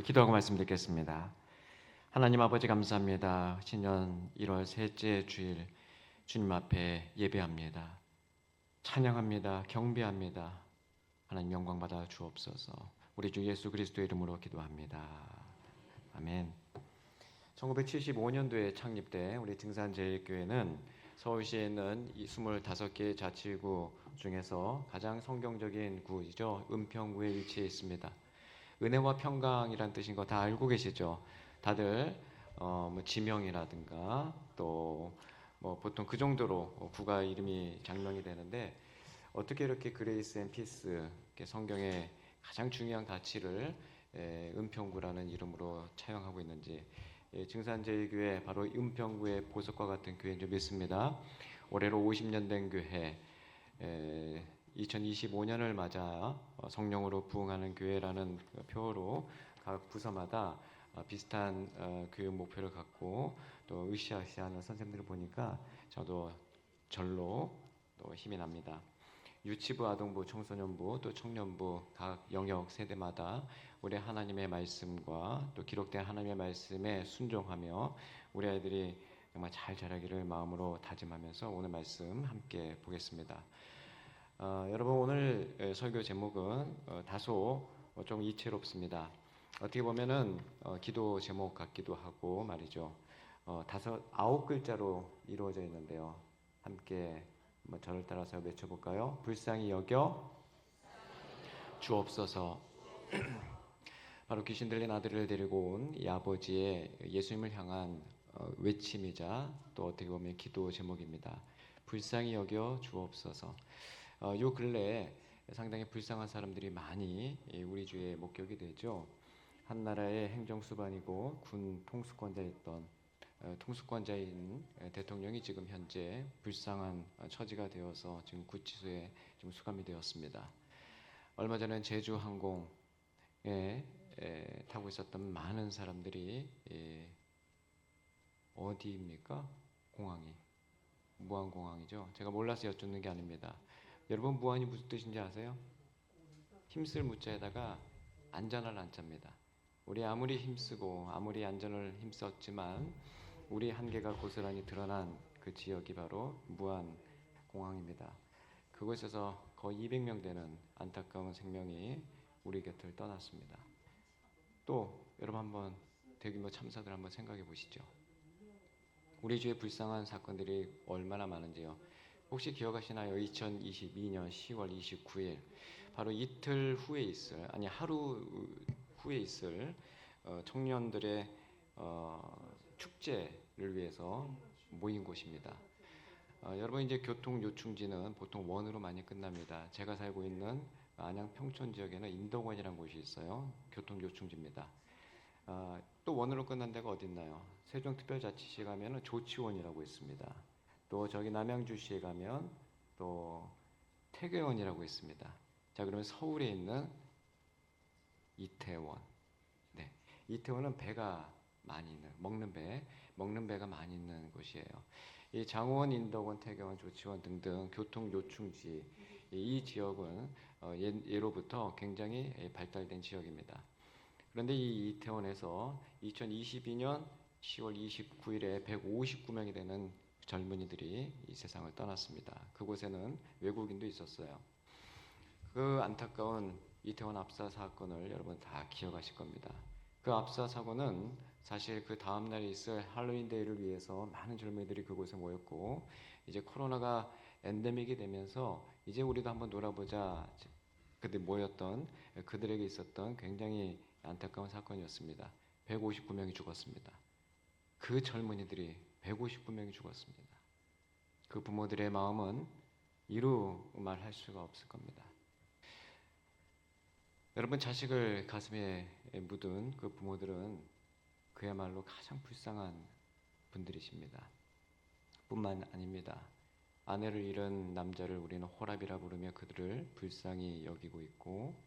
기도하고 말씀 듣겠습니다. 하나님 아버지 감사합니다. 신년 1월 셋째 주일 주님 앞에 예배합니다. 찬양합니다. 경배합니다. 하나님 영광 받아 주옵소서. 우리 주 예수 그리스도의 이름으로 기도합니다. 아멘. 1975년도에 창립된 우리 등산제일교회는 서울시에 있는 25개의 자치구 중에서 가장 성경적인 구이죠. 은평구에 위치해 있습니다. 은혜와 평강이란 뜻인 거 다 알고 계시죠? 다들 뭐 지명이라든가 또 뭐 보통 그 정도로 구가 이름이 장명이 되는데 어떻게 이렇게 그레이스 앤 피스 성경의 가장 중요한 가치를 은평구라는 이름으로 차용하고 있는지 증산제일교회 바로 은평구의 보석과 같은 교회인 줄 믿습니다. 올해로 50년 된 교회, 2025년을 맞아 성령으로 부흥하는 교회라는 표어로 각 부서마다 비슷한 교육 목표를 갖고 또 으쌰으쌰하는 선생님들을 보니까 저도 절로 또 힘이 납니다. 유치부, 아동부, 청소년부, 또 청년부 각 영역 세대마다 우리 하나님의 말씀과 또 기록된 하나님의 말씀에 순종하며 우리 아이들이 정말 잘 자라기를 마음으로 다짐하면서 오늘 말씀 함께 보겠습니다. 여러분 오늘 설교 제목은 다소 좀 이채롭습니다. 어떻게 보면은 기도 제목 같기도 하고 말이죠. 9글자로 이루어져 있는데요. 함께 저를 따라서 외쳐볼까요? 불쌍히 여겨 주옵소서. 바로 귀신 들린 아들을 데리고 온 이 아버지의 예수님을 향한 외침이자 또 어떻게 보면 기도 제목입니다. 불쌍히 여겨 주옵소서. 요 근래에 상당히 불쌍한 사람들이 많이 우리 주에 목격이 되죠. 한 나라의 행정수반이고 군 통수권자인 대통령이 지금 현재 불쌍한 처지가 되어서 지금 구치소에 지금 수감이 되었습니다. 얼마 전에 제주항공에 타고 있었던 많은 사람들이 어디입니까? 공항이 무안공항이죠. 제가 몰라서 여쭙는 게 아닙니다. 여러분 무안이 무슨 뜻인지 아세요? 힘쓸 무자에다가 안전할 안자입니다. 우리 아무리 힘쓰고 아무리 안전을 힘썼지만 우리 한계가 고스란히 드러난 그 지역이 바로 무안공항입니다. 그곳에서 거의 200명 되는 안타까운 생명이 우리 곁을 떠났습니다. 또 여러분 한번 대규모 참사들 한번 생각해 보시죠. 우리 주의 불쌍한 사건들이 얼마나 많은지요. 혹시 기억하시나요? 2022년 10월 29일 바로 이틀 후에 있을 하루 후에 있을 청년들의 축제를 위해서 모인 곳입니다. 여러분 이제 교통 요충지는 보통 원으로 많이 끝납니다. 제가 살고 있는 안양 평촌 지역에는 인덕원이라는 곳이 있어요. 교통 요충지입니다. 또 원으로 끝난 데가 어디 있나요? 세종특별자치시에 가면은 조치원이라고 있습니다. 또 저기 남양주시에 가면 또 태계원이라고 있습니다. 자, 그러면 서울에 있는 이태원. 네, 이태원은 배가 많이 있는 먹는 배가 많이 있는 곳이에요. 이 장원, 인덕원, 태계원, 조치원 등등 교통 요충지 이 지역은 예로부터 굉장히 발달된 지역입니다. 그런데 이 이태원에서 2022년 10월 29일에 159명이 되는 젊은이들이 이 세상을 떠났습니다. 그곳에는 외국인도 있었어요. 그 안타까운 이태원 압사 사건을 여러분 다 기억하실 겁니다. 그 압사 사고는 사실 그 다음 날에 있을 할로윈 데이를 위해서 많은 젊은이들이 그곳에 모였고 이제 코로나가 엔데믹이 되면서 이제 우리도 한번 놀아보자 그때 모였던 그들에게 있었던 굉장히 안타까운 사건이었습니다. 159명이 죽었습니다. 그 젊은이들이 159명이 죽었습니다. 그 부모들의 마음은 이루 말할 수가 없을 겁니다. 여러분 자식을 가슴에 묻은 그 부모들은 그야말로 가장 불쌍한 분들이십니다. 뿐만 아닙니다. 아내를 잃은 남자를 우리는 호랍이라 부르며 그들을 불쌍히 여기고 있고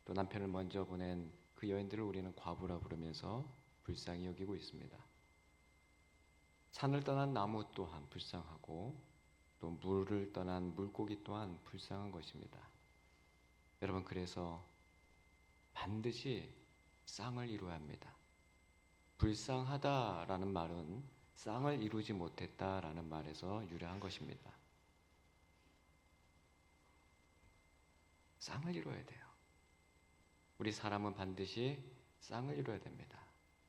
또 남편을 먼저 보낸 그 여인들을 우리는 과부라 부르면서 불쌍히 여기고 있습니다. 산을 떠난 나무 또한 불쌍하고 또 물을 떠난 물고기 또한 불쌍한 것입니다. 여러분 그래서 반드시 쌍을 이루어야 합니다. 불쌍하다라는 말은 쌍을 이루지 못했다라는 말에서 유래한 것입니다. 쌍을 이루어야 돼요. 우리 사람은 반드시 쌍을 이루어야 됩니다.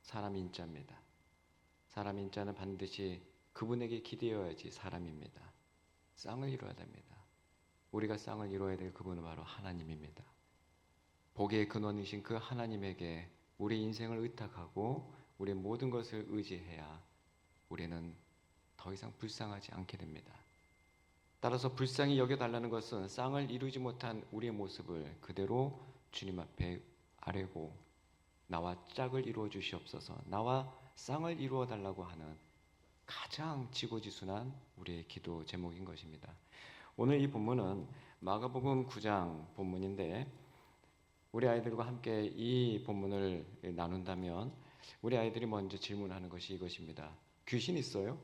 사람 인자입니다. 사람 인자는 반드시 그분에게 기대어야지 사람입니다. 쌍을 이루어야 됩니다. 우리가 쌍을 이루어야 될 그분은 바로 하나님입니다. 복의 근원이신 그 하나님에게 우리 인생을 의탁하고 우리의 모든 것을 의지해야 우리는 더 이상 불쌍하지 않게 됩니다. 따라서 불쌍히 여겨달라는 것은 쌍을 이루지 못한 우리의 모습을 그대로 주님 앞에 아뢰고 나와 짝을 이루어 주시옵소서, 나와 쌍을 이루어 달라고 하는 가장 지고지순한 우리의 기도 제목인 것입니다. 오늘 이 본문은 마가복음 9장 본문인데 우리 아이들과 함께 이 본문을 나눈다면 우리 아이들이 먼저 질문하는 것이 이것입니다. 귀신 있어요?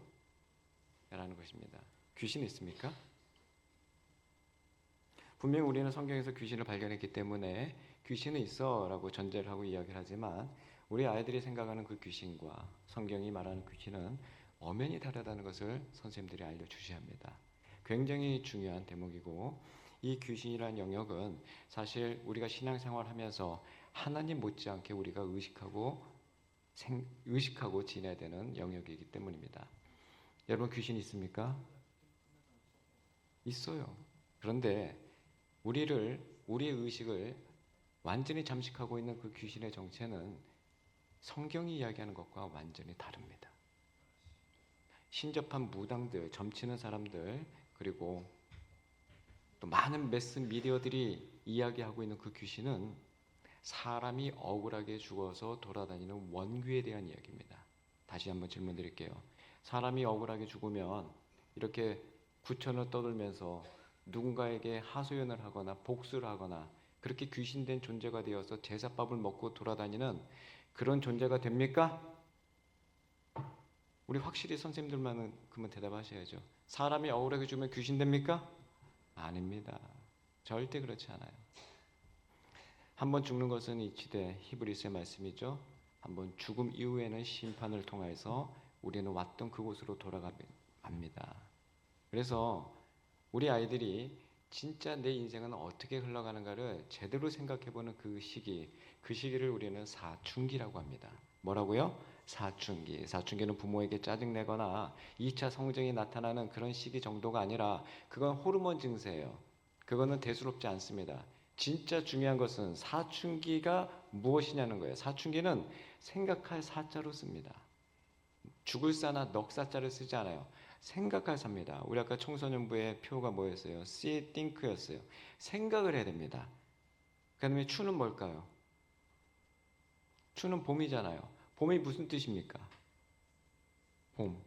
라는 것입니다. 귀신 있습니까? 분명히 우리는 성경에서 귀신을 발견했기 때문에 귀신은 있어 라고 전제를 하고 이야기를 하지만 우리 아이들이 생각하는 그 귀신과 성경이 말하는 귀신은 엄연히 다르다는 것을 선생님들이 알려주셔야 합니다. 굉장히 중요한 대목이고 이 귀신이라는 영역은 사실 우리가 신앙생활을 하면서 하나님 못지않게 우리가 의식하고 지내야 되는 영역이기 때문입니다. 여러분 귀신 있습니까? 있어요. 그런데 우리의 의식을 완전히 잠식하고 있는 그 귀신의 정체는 성경이 이야기하는 것과 완전히 다릅니다. 신접한 무당들, 점치는 사람들, 그리고 또 많은 매스 미디어들이 이야기하고 있는 그 귀신은 사람이 억울하게 죽어서 돌아다니는 원귀에 대한 이야기입니다. 다시 한번 질문 드릴게요. 사람이 억울하게 죽으면 이렇게 구천을 떠들면서 누군가에게 하소연을 하거나 복수를 하거나 그렇게 귀신된 존재가 되어서 제사밥을 먹고 돌아다니는 그런 존재가 됩니까? 우리 확실히 선생님들만큼은 대답하셔야죠. 사람이 억울하게 죽으면 귀신 됩니까? 아닙니다. 절대 그렇지 않아요. 한번 죽는 것은 이치되 히브리서의 말씀이죠. 한번 죽음 이후에는 심판을 통해서 우리는 왔던 그곳으로 돌아갑니다. 그래서 우리 아이들이 진짜 내 인생은 어떻게 흘러가는가를 제대로 생각해보는 그 시기를 우리는 사춘기라고 합니다. 뭐라고요? 사춘기. 사춘기는 부모에게 짜증내거나 2차 성장이 나타나는 그런 시기 정도가 아니라 그건 호르몬 증세예요. 그거는 대수롭지 않습니다. 진짜 중요한 것은 사춘기가 무엇이냐는 거예요. 사춘기는 생각할 사자로 씁니다. 죽을 사나 넉사자를 쓰지 않아요. 생각할 사입니다. 우리 아까 청소년부의 표가 뭐였어요? see, think였어요. 생각을 해야 됩니다. 그 다음에 추는 뭘까요? 추는 봄이잖아요. 봄이 무슨 뜻입니까? 봄.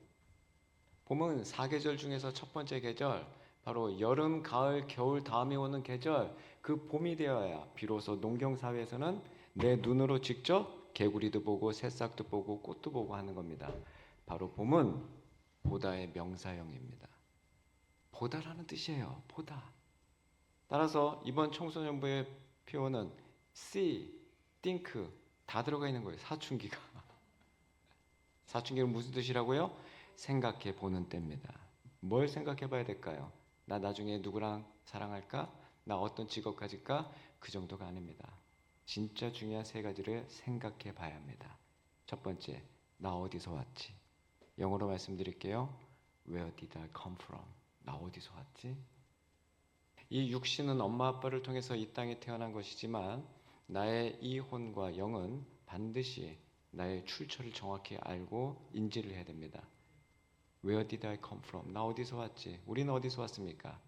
봄은 4계절 중에서 첫 번째 계절, 바로 여름, 가을, 겨울 다음에 오는 계절, 그 봄이 되어야 비로소 농경사회에서는 내 눈으로 직접 개구리도 보고 새싹도 보고 꽃도 보고 하는 겁니다. 바로 봄은 보다의 명사형입니다. 보다라는 뜻이에요. 보다. 따라서 이번 청소년부의 표현은 see, think 다 들어가 있는 거예요. 사춘기가. 사춘기는 무슨 뜻이라고요? 생각해 보는 때입니다. 뭘 생각해 봐야 될까요? 나 나중에 누구랑 사랑할까? 나 어떤 직업 가질까? 그 정도가 아닙니다. 진짜 중요한 3가지를 생각해 봐야 합니다. 첫 번째, 나 어디서 왔지? 영어로 말씀드릴게요. Where did I come from? 나 어디서 왔지? 이 육신은 엄마 아빠를 통해서 이 땅에 태어난 것이지만 나의 이 혼과 영은 반드시 나의 출처를 정확히 알고 인지를 해야 됩니다. Where did I come from? 나 어디서 왔지? 우리는 어디서 왔습니까?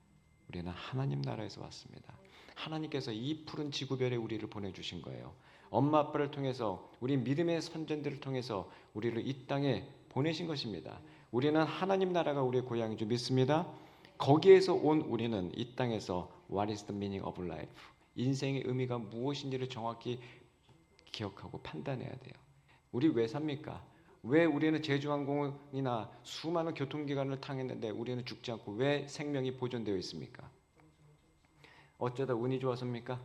우리는 하나님 나라에서 왔습니다. 하나님께서 이 푸른 지구별에 우리를 보내주신 거예요. 엄마 아빠를 통해서 우리 믿음의 선전들을 통해서 우리를 이 땅에 보내신 것입니다. 우리는 하나님 나라가 우리의 고향인 줄 믿습니다. 거기에서 온 우리는 이 땅에서 What is the meaning of life? 인생의 의미가 무엇인지를 정확히 기억하고 판단해야 돼요. 우리 왜 삽니까? 왜 우리는 제주항공이나 수많은 교통기관을 탕했는데 우리는 죽지 않고 왜 생명이 보존되어 있습니까? 어쩌다 운이 좋았습니까?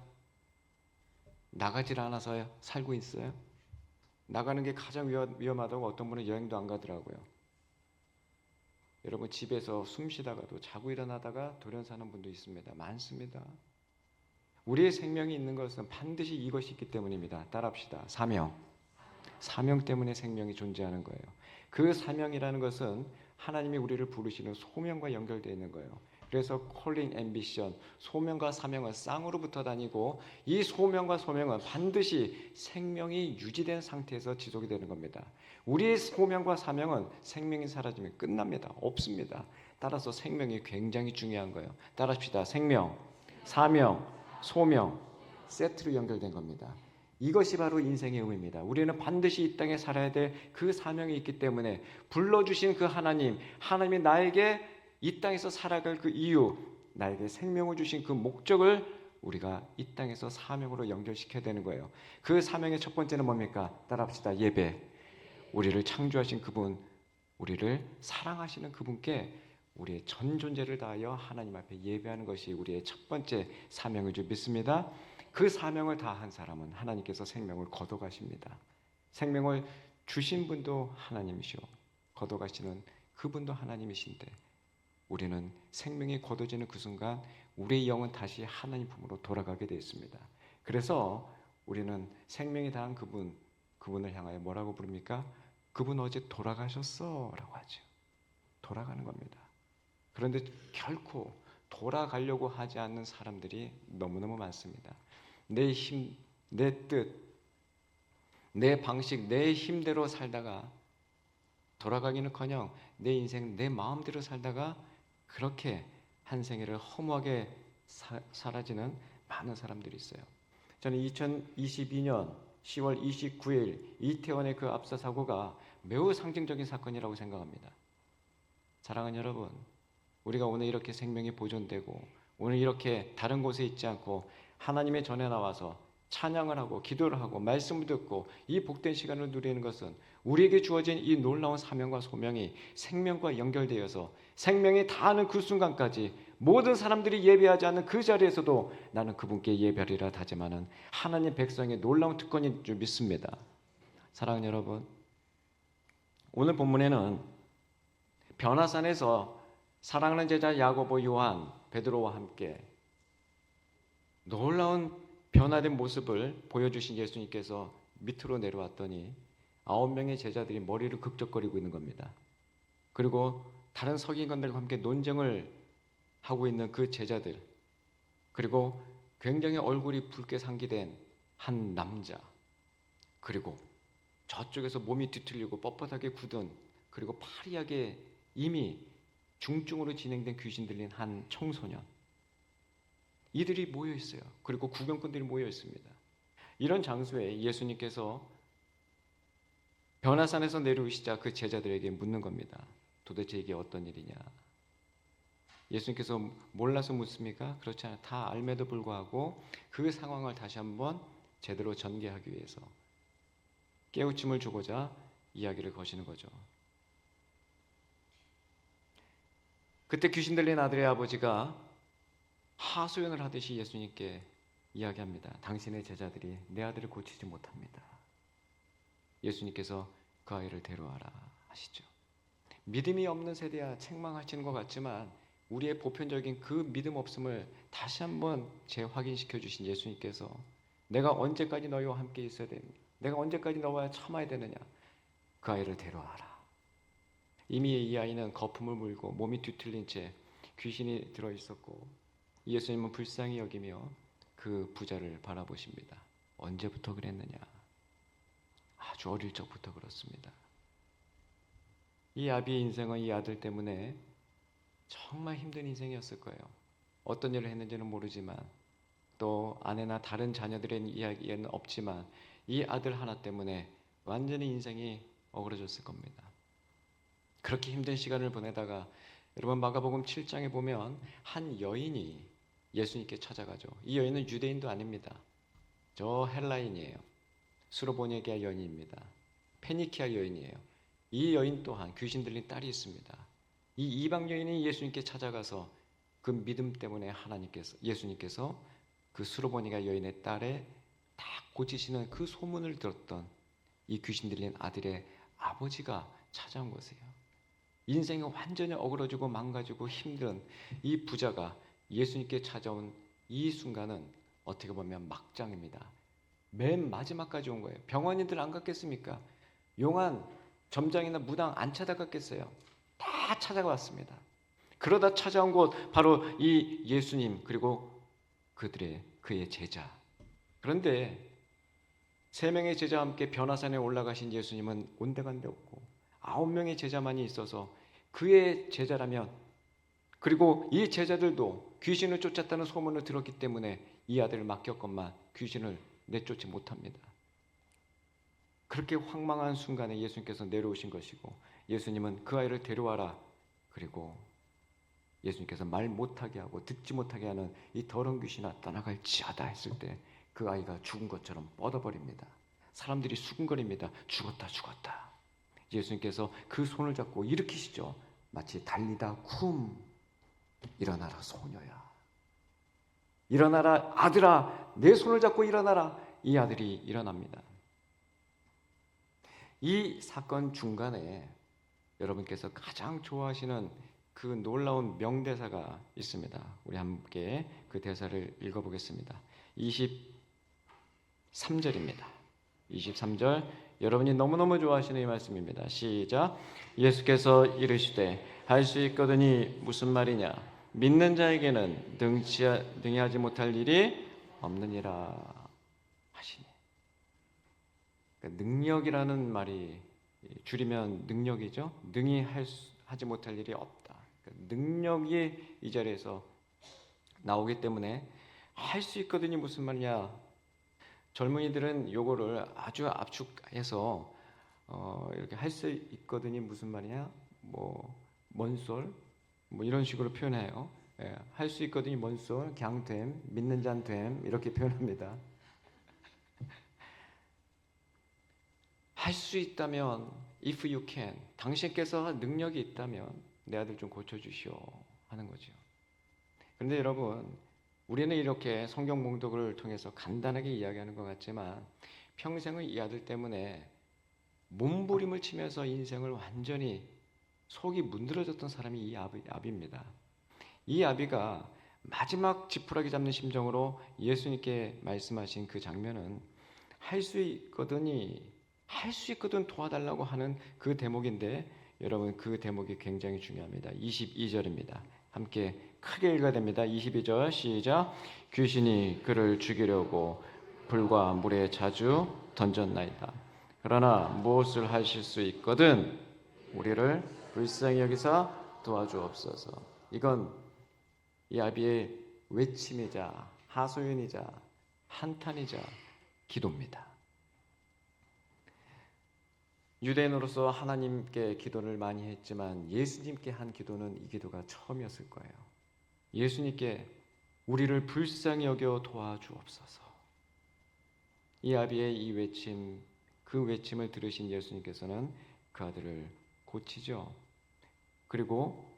나가질 않아서 살고 있어요. 나가는 게 가장 위험하다고 어떤 분은 여행도 안 가더라고요. 여러분 집에서 숨 쉬다가도 자고 일어나다가 돌연사는 분도 있습니다. 많습니다. 우리의 생명이 있는 것은 반드시 이것이 있기 때문입니다. 따라합시다. 사명. 사명 때문에 생명이 존재하는 거예요. 그 사명이라는 것은 하나님이 우리를 부르시는 소명과 연결되어 있는 거예요. 그래서 calling, ambition, 소명과 사명은 쌍으로 붙어 다니고 이 소명과 소명은 반드시 생명이 유지된 상태에서 지속이 되는 겁니다. 우리의 소명과 사명은 생명이 사라지면 끝납니다. 없습니다. 따라서 생명이 굉장히 중요한 거예요. 따라합시다. 생명, 사명, 소명 세트로 연결된 겁니다. 이것이 바로 인생의 의미입니다. 우리는 반드시 이 땅에 살아야 될 그 사명이 있기 때문에 불러주신 그 하나님이 나에게 이 땅에서 살아갈 그 이유, 나에게 생명을 주신 그 목적을 우리가 이 땅에서 사명으로 연결시켜야 되는 거예요. 그 사명의 첫 번째는 뭡니까? 따라합시다. 예배. 우리를 창조하신 그분, 우리를 사랑하시는 그분께 우리의 전 존재를 다하여 하나님 앞에 예배하는 것이 우리의 첫 번째 사명인 줄 믿습니다. 그 사명을 다한 사람은 하나님께서 생명을 거둬가십니다. 생명을 주신 분도 하나님이시오. 거둬가시는 그분도 하나님이신데 우리는 생명이 거둬지는 그 순간 우리의 영은 다시 하나님 품으로 돌아가게 되어 있습니다. 그래서 우리는 생명이 다한 그분을 향하여 뭐라고 부릅니까? 그분 어제 돌아가셨어 라고 하죠. 돌아가는 겁니다. 그런데 결코 돌아가려고 하지 않는 사람들이 너무너무 많습니다. 내 힘, 내 뜻, 내 방식, 내 힘대로 살다가 돌아가기는커녕 내 인생, 내 마음대로 살다가 그렇게 한 생애를 허무하게 사라지는 많은 사람들이 있어요. 저는 2022년 10월 29일 이태원의 그 압사 사고가 매우 상징적인 사건이라고 생각합니다. 사랑하는 여러분, 우리가 오늘 이렇게 생명이 보존되고 오늘 이렇게 다른 곳에 있지 않고 하나님의 전에 나와서 찬양을 하고 기도를 하고 말씀을 듣고 이 복된 시간을 누리는 것은 우리에게 주어진 이 놀라운 사명과 소명이 생명과 연결되어서 생명이 다하는 그 순간까지 모든 사람들이 예배하지 않는 그 자리에서도 나는 그분께 예배하리라 다짐하는 하나님 백성의 놀라운 특권인 줄 믿습니다. 사랑하는 여러분, 오늘 본문에는 변화산에서 사랑하는 제자 야고보, 요한, 베드로와 함께 놀라운 변화된 모습을 보여주신 예수님께서 밑으로 내려왔더니 9명의 제자들이 머리를 극적거리고 있는 겁니다. 그리고 다른 서기관들과 함께 논쟁을 하고 있는 그 제자들, 그리고 굉장히 얼굴이 붉게 상기된 한 남자, 그리고 저쪽에서 몸이 뒤틀리고 뻣뻣하게 굳은, 그리고 파리하게 이미 중증으로 진행된 귀신 들린 한 청소년, 이들이 모여 있어요. 그리고 구경꾼들이 모여 있습니다. 이런 장소에 예수님께서 변화산에서 내려오시자 그 제자들에게 묻는 겁니다. 도대체 이게 어떤 일이냐? 예수님께서 몰라서 묻습니까? 그렇지 않아요. 다 알매도 불구하고 그 상황을 다시 한번 제대로 전개하기 위해서 깨우침을 주고자 이야기를 거시는 거죠. 그때 귀신 들린 아들의 아버지가 하소연을 하듯이 예수님께 이야기합니다. 당신의 제자들이 내 아들을 고치지 못합니다. 예수님께서 그 아이를 데려와라 하시죠. 믿음이 없는 세대야 책망하시는 것 같지만 우리의 보편적인 그 믿음 없음을 다시 한번 재확인시켜 주신 예수님께서 내가 언제까지 너희와 함께 있어야 되느냐, 내가 언제까지 너와 참아야 되느냐, 그 아이를 데려와라. 이미 이 아이는 거품을 물고 몸이 뒤틀린 채 귀신이 들어있었고 예수님은 불쌍히 여기며 그 부자를 바라보십니다. 언제부터 그랬느냐? 아주 어릴 적부터 그렇습니다. 이 아비의 인생은 이 아들 때문에 정말 힘든 인생이었을 거예요. 어떤 일을 했는지는 모르지만 또 아내나 다른 자녀들의 이야기에는 없지만 이 아들 하나 때문에 완전히 인생이 어그러졌을 겁니다. 그렇게 힘든 시간을 보내다가 여러분 마가복음 7장에 보면 한 여인이 예수님께 찾아가죠. 이 여인은 유대인도 아닙니다. 저 헬라인이에요. 수로보니게 여인입니다. 페니키아 여인이에요. 이 여인 또한 귀신 들린 딸이 있습니다. 이 이방 여인이 예수님께 찾아가서 그 믿음 때문에 예수님께서 그 수로보니가 여인의 딸의 다 고치시는 그 소문을 들었던 이 귀신 들린 아들의 아버지가 찾아온 것이에요. 인생이 완전히 어그러지고 망가지고 힘든 이 부자가 예수님께 찾아온 이 순간은 어떻게 보면 막장입니다. 맨 마지막까지 온 거예요. 병원인들 안 갔겠습니까? 용한 점장이나 무당 안 찾아갔겠어요? 다 찾아왔습니다. 그러다 찾아온 곳 바로 이 예수님 그리고 그의 제자. 그런데 3명의 제자와 함께 변화산에 올라가신 예수님은 온데간데 없고 9명의 제자만이 있어서 그의 제자라면, 그리고 이 제자들도 귀신을 쫓았다는 소문을 들었기 때문에 이 아들을 맡겼건만 귀신을 내쫓지 못합니다. 그렇게 황망한 순간에 예수님께서 내려오신 것이고 예수님은 그 아이를 데려와라, 그리고 예수님께서 말 못하게 하고 듣지 못하게 하는 이 더러운 귀신아 떠나갈지어다 했을 때 그 아이가 죽은 것처럼 뻗어버립니다. 사람들이 수군거립니다. 죽었다 죽었다. 예수님께서 그 손을 잡고 일으키시죠. 마치 달리다 쿰, 일어나라 소녀야, 일어나라 아들아, 내 손을 잡고 일어나라. 이 아들이 일어납니다. 이 사건 중간에 여러분께서 가장 좋아하시는 그 놀라운 명대사가 있습니다. 우리 함께 그 대사를 읽어보겠습니다. 23절입니다. 23절, 여러분이 너무너무 좋아하시는 이 말씀입니다. 시작. 예수께서 이르시되 할 수 있거든이 무슨 말이냐, 믿는 자에게는 능히 하지 못할 일이 없느니라 하시니. 그러니까 능력이라는 말이 줄이면 능력이죠. 능히 하지 못할 일이 없다. 그러니까 능력이 이 자리에서 나오기 때문에 할 수 있거든이 무슨 말이냐. 젊은이들은 요거를 아주 압축해서 이렇게 할 수 있거든이 무슨 말이냐, 뭔솔 이런 식으로 표현해요. 예, 할 수 있거든이 뭔솔, 갱됨, 믿는 잔 됨, 이렇게 표현합니다. 할 수 있다면, if you can, 당신께서 능력이 있다면 내 아들 좀 고쳐주시오 하는 거죠. 그런데 여러분, 우리는 이렇게 성경 봉독을 통해서 간단하게 이야기하는 것 같지만 평생을 이 아들 때문에 몸부림을 치면서 인생을 완전히 속이 문드러졌던 사람이 이 아비입니다. 이 아비가 마지막 지푸라기 잡는 심정으로 예수님께 말씀하신 그 장면은 할 수 있거든 도와달라고 하는 그 대목인데, 여러분 그 대목이 굉장히 중요합니다. 22절입니다. 함께 크게 읽어야 됩니다. 22절 시작. 귀신이 그를 죽이려고 불과 물에 자주 던졌나이다. 그러나 무엇을 하실 수 있거든 우리를 불쌍히 여기사 도와주옵소서. 이건 이 아비의 외침이자 하소연이자 한탄이자 기도입니다. 유대인으로서 하나님께 기도를 많이 했지만 예수님께 한 기도는 이 기도가 처음이었을 거예요. 예수님께 우리를 불쌍히 여겨 도와주옵소서. 이 아비의 이 외침, 그 외침을 들으신 예수님께서는 그 아들을 고치죠. 그리고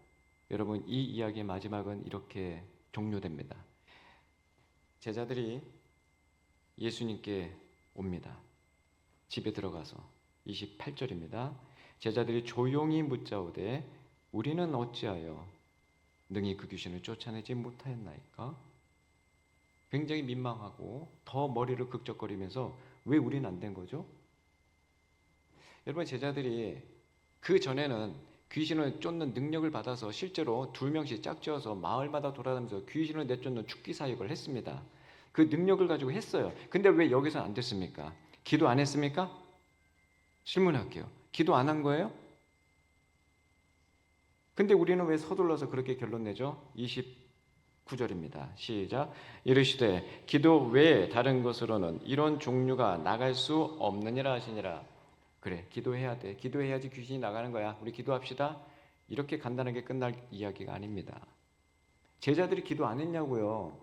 여러분, 이 이야기의 마지막은 이렇게 종료됩니다. 제자들이 예수님께 옵니다. 집에 들어가서 28절입니다. 제자들이 조용히 묻자오되 우리는 어찌하여 능히 그 귀신을 쫓아내지 못하였나이까? 굉장히 민망하고 더 머리를 극적거리면서 왜 우리는 안 된 거죠? 여러분, 제자들이 그 전에는 귀신을 쫓는 능력을 받아서 실제로 2명씩 짝지어서 마을마다 돌아다니면서 귀신을 내쫓는 축기 사역을 했습니다. 그 능력을 가지고 했어요. 근데 왜 여기서는 안 됐습니까? 기도 안 했습니까? 질문할게요. 기도 안 한 거예요? 근데 우리는 왜 서둘러서 그렇게 결론 내죠? 29절입니다. 시작. 이르시되 기도 외에 다른 것으로는 이런 종류가 나갈 수 없느니라 하시니라. 그래, 기도해야 돼. 기도해야지 귀신이 나가는 거야. 우리 기도합시다. 이렇게 간단하게 끝날 이야기가 아닙니다. 제자들이 기도 안 했냐고요.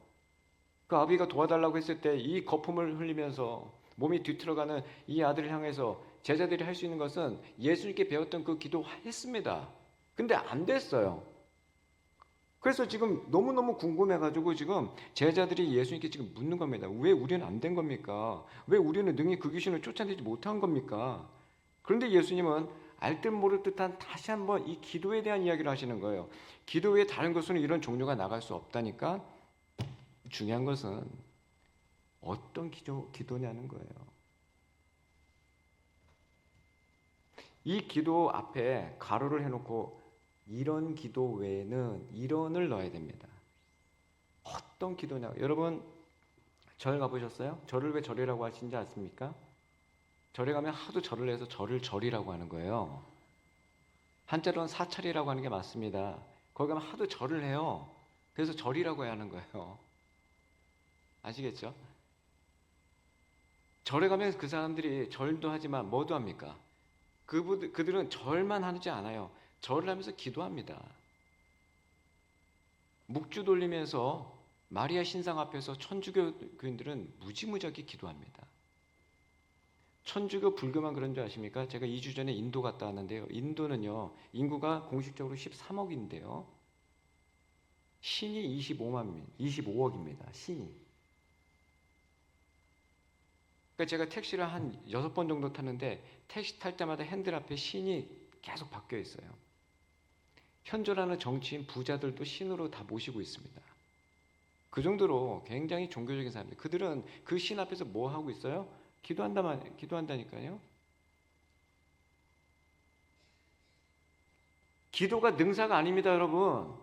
그 아비가 도와달라고 했을 때 이 거품을 흘리면서 몸이 뒤틀어가는 이 아들을 향해서 제자들이 할 수 있는 것은 예수님께 배웠던 그 기도 했습니다. 근데 안 됐어요. 그래서 지금 너무너무 궁금해가지고 지금 제자들이 예수님께 지금 묻는 겁니다. 왜 우리는 안 된 겁니까? 왜 우리는 능히 그 귀신을 쫓아내지 못한 겁니까? 그런데 예수님은 알듯 모를 듯한 다시 한번 이 기도에 대한 이야기를 하시는 거예요. 기도 외에 다른 것으로는 이런 종류가 나갈 수 없다니까. 중요한 것은 어떤 기도냐는 거예요. 이 기도 앞에 가로를 해놓고 이런 기도 외에는 이런을 넣어야 됩니다. 어떤 기도냐? 여러분 절 가보셨어요? 절을 왜 절이라고 하시는지 아십니까? 절에 가면 하도 절을 해서 절을 절이라고 하는 거예요. 한자로는 사찰이라고 하는 게 맞습니다. 거기 가면 하도 절을 해요. 그래서 절이라고 해야 하는 거예요. 아시겠죠? 절에 가면 그 사람들이 절도 하지만 뭐도 합니까? 그들은 절만 하지 않아요. 절을 하면서 기도합니다. 묵주 돌리면서 마리아 신상 앞에서 천주교인들은 무지무지하게 기도합니다. 천주교 불교만 그런 줄 아십니까? 제가 2주 전에 인도 갔다 왔는데요. 인도는요, 인구가 공식적으로 13억인데요. 신이 25억입니다. 신이. 그러니까 제가 택시를 한 6번 정도 탔는데 택시 탈 때마다 핸들 앞에 신이 계속 바뀌어 있어요. 현존하는 정치인 부자들도 신으로 다 모시고 있습니다. 그 정도로 굉장히 종교적인 사람들. 그들은 그 신 앞에서 뭐 하고 있어요? 기도한다니까요. 기도가 능사가 아닙니다, 여러분.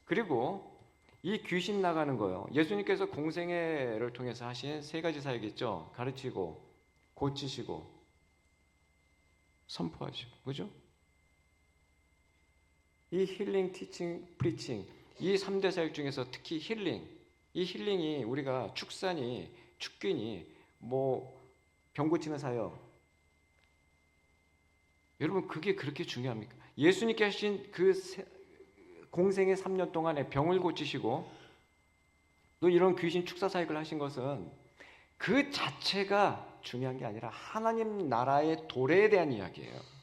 그리고 이 귀신 나가는 거요. 예수님께서 공생애를 통해서 하신 3가지 사역이죠. 가르치고, 고치시고, 선포하시고, 그죠? 이 힐링, 티칭, 프리칭, 이 3대 사역 중에서 특히 힐링, 이 힐링이 우리가 축균이 병 고치는 사역, 여러분 그게 그렇게 중요합니까? 예수님께 하신 그 공생의 3년 동안에 병을 고치시고 또 이런 귀신 축사 사역을 하신 것은 그 자체가 중요한 게 아니라 하나님 나라의 도래에 대한 이야기예요.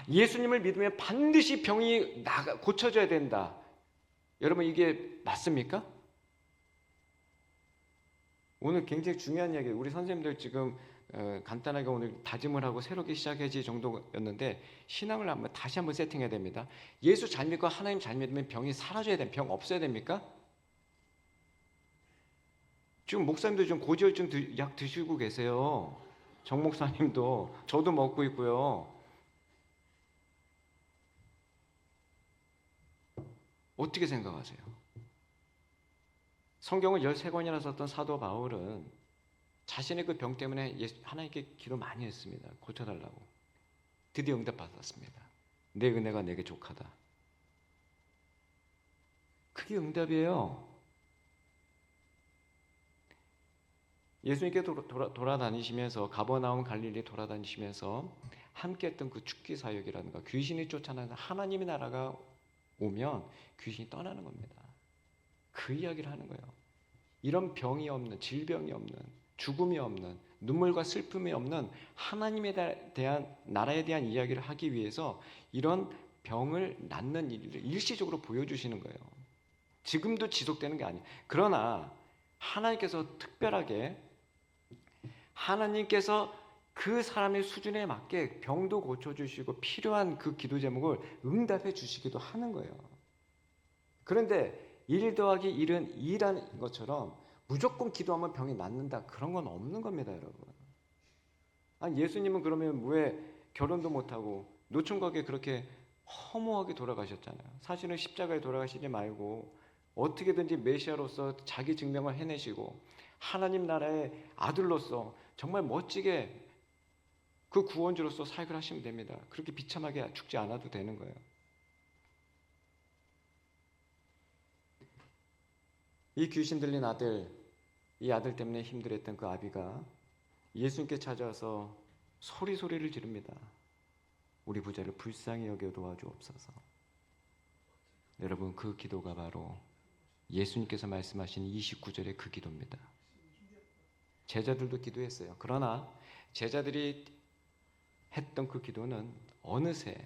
예수님을 믿으면 반드시 병이 고쳐져야 된다. 여러분 이게 맞습니까? 오늘 굉장히 중요한 이야기예요. 우리 선생님들 지금 간단하게 오늘 다짐을 하고 새롭게 시작해지 정도였는데 신앙을 다시 한번 세팅해야 됩니다. 예수 잘 믿고 하나님 잘 믿으면 병이 사라져야 됩니다. 병 없어야 됩니까? 지금 목사님도 좀 고지혈증 약 드시고 계세요. 정 목사님도 저도 먹고 있고요. 어떻게 생각하세요? 성경을 13권이나 썼던 사도 바울은 자신의 그 병 때문에 하나님께 기도 많이 했습니다. 고쳐달라고. 드디어 응답받았습니다. 내 은혜가 내게 족하다. 그게 응답이에요. 예수님께 돌아다니시면서 가버나움 갈릴리 돌아다니시면서 함께했던 그 축기 사역이라든가 귀신이 쫓아나는 하나님의 나라가 오면 귀신이 떠나는 겁니다. 그 이야기를 하는 거예요. 이런 병이 없는, 질병이 없는, 죽음이 없는, 눈물과 슬픔이 없는 하나님에 대한 나라에 대한 이야기를 하기 위해서 이런 병을 낫는 일을 일시적으로 보여주시는 거예요. 지금도 지속되는 게 아니에요. 그러나 하나님께서 특별하게 하나님께서 그 사람의 수준에 맞게 병도 고쳐주시고 필요한 그 기도 제목을 응답해 주시기도 하는 거예요. 그런데 1 더하기 1은 2라는 것처럼 무조건 기도하면 병이 낫는다 그런 건 없는 겁니다, 여러분. 아니 예수님은 그러면 왜 결혼도 못하고 노총각에 그렇게 허무하게 돌아가셨잖아요. 사실은 십자가에 돌아가시지 말고 어떻게든지 메시아로서 자기 증명을 해내시고 하나님 나라의 아들로서 정말 멋지게 그 구원주로서 사역을 하시면 됩니다. 그렇게 비참하게 죽지 않아도 되는 거예요. 이 귀신 들린 아들, 이 아들 때문에 힘들었던 그 아비가 예수님께 찾아와서 소리를 지릅니다. 우리 부자를 불쌍히 여겨 도와주옵소서. 여러분 그 기도가 바로 예수님께서 말씀하신 29절의 그 기도입니다. 제자들도 기도했어요. 그러나 제자들이 했던 그 기도는 어느새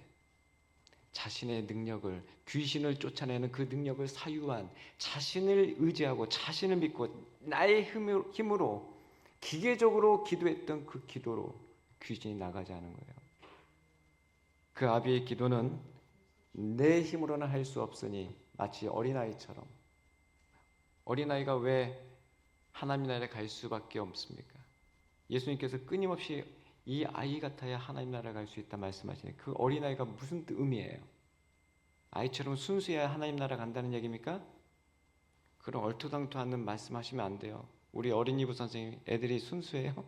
자신의 능력을, 귀신을 쫓아내는 그 능력을 사유한, 자신을 의지하고 자신을 믿고 나의 힘으로 기계적으로 기도했던 그 기도로 귀신이 나가지 않은 거예요. 그 아비의 기도는 내 힘으로는 할 수 없으니 마치 어린아이처럼, 어린아이가 왜 하나님 나라에 갈 수밖에 없습니까? 예수님께서 끊임없이 이 아이 같아야 하나님 나라에 갈 수 있다 말씀하시는 그 어린아이가 무슨 의미예요? 아이처럼 순수해야 하나님 나라 간다는 얘기입니까? 그런 얼토당토하는 말씀하시면 안 돼요. 우리 어린이부 선생님, 애들이 순수해요?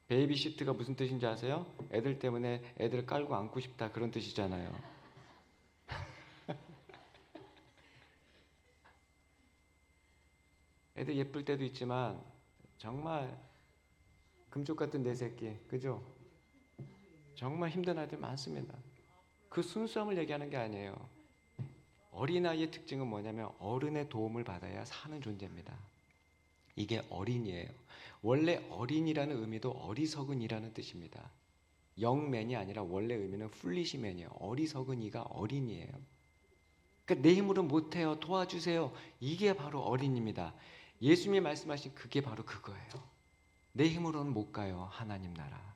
베이비시트가 무슨 뜻인지 아세요? 애들 때문에 애들 깔고 안고 싶다, 그런 뜻이잖아요. 애들 예쁠 때도 있지만 정말 금쪽 같은 내 새끼, 그죠? 정말 힘든 아이들 많습니다. 그 순수함을 얘기하는 게 아니에요. 어린아이의 특징은 뭐냐면 어른의 도움을 받아야 사는 존재입니다. 이게 어린이에요. 원래 어린이라는 의미도 어리석은이라는 뜻입니다. 영맨이 아니라 원래 의미는 풀리시맨이에요. 어리석은 이가 어린이에요. 그러니까 내 힘으로 못해요, 도와주세요. 이게 바로 어린입니다. 예수님이 말씀하신 그게 바로 그거예요. 내 힘으로는 못 가요, 하나님 나라.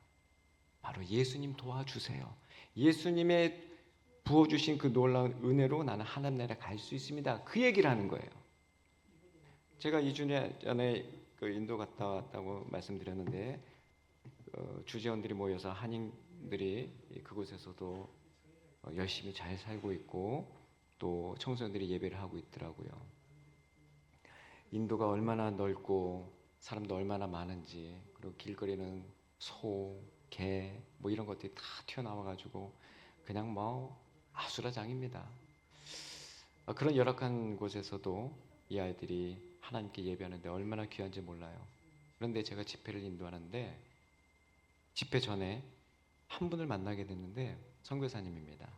바로 예수님 도와주세요. 예수님의 부어주신 그 놀라운 은혜로 나는 하나님 나라에 갈 수 있습니다. 그 얘기를 하는 거예요. 제가 2주 전에 그 인도 갔다 왔다고 말씀드렸는데 주재원들이 모여서 한인들이 그곳에서도 열심히 잘 살고 있고 또 청소년들이 예배를 하고 있더라고요. 인도가 얼마나 넓고 사람도 얼마나 많은지, 그리고 길거리는 소, 개 뭐 이런 것들이 다 튀어나와가지고 그냥 뭐 아수라장입니다. 그런 열악한 곳에서도 이 아이들이 하나님께 예배하는데 얼마나 귀한지 몰라요. 그런데 제가 집회를 인도하는데 집회 전에 한 분을 만나게 됐는데 선교사님입니다.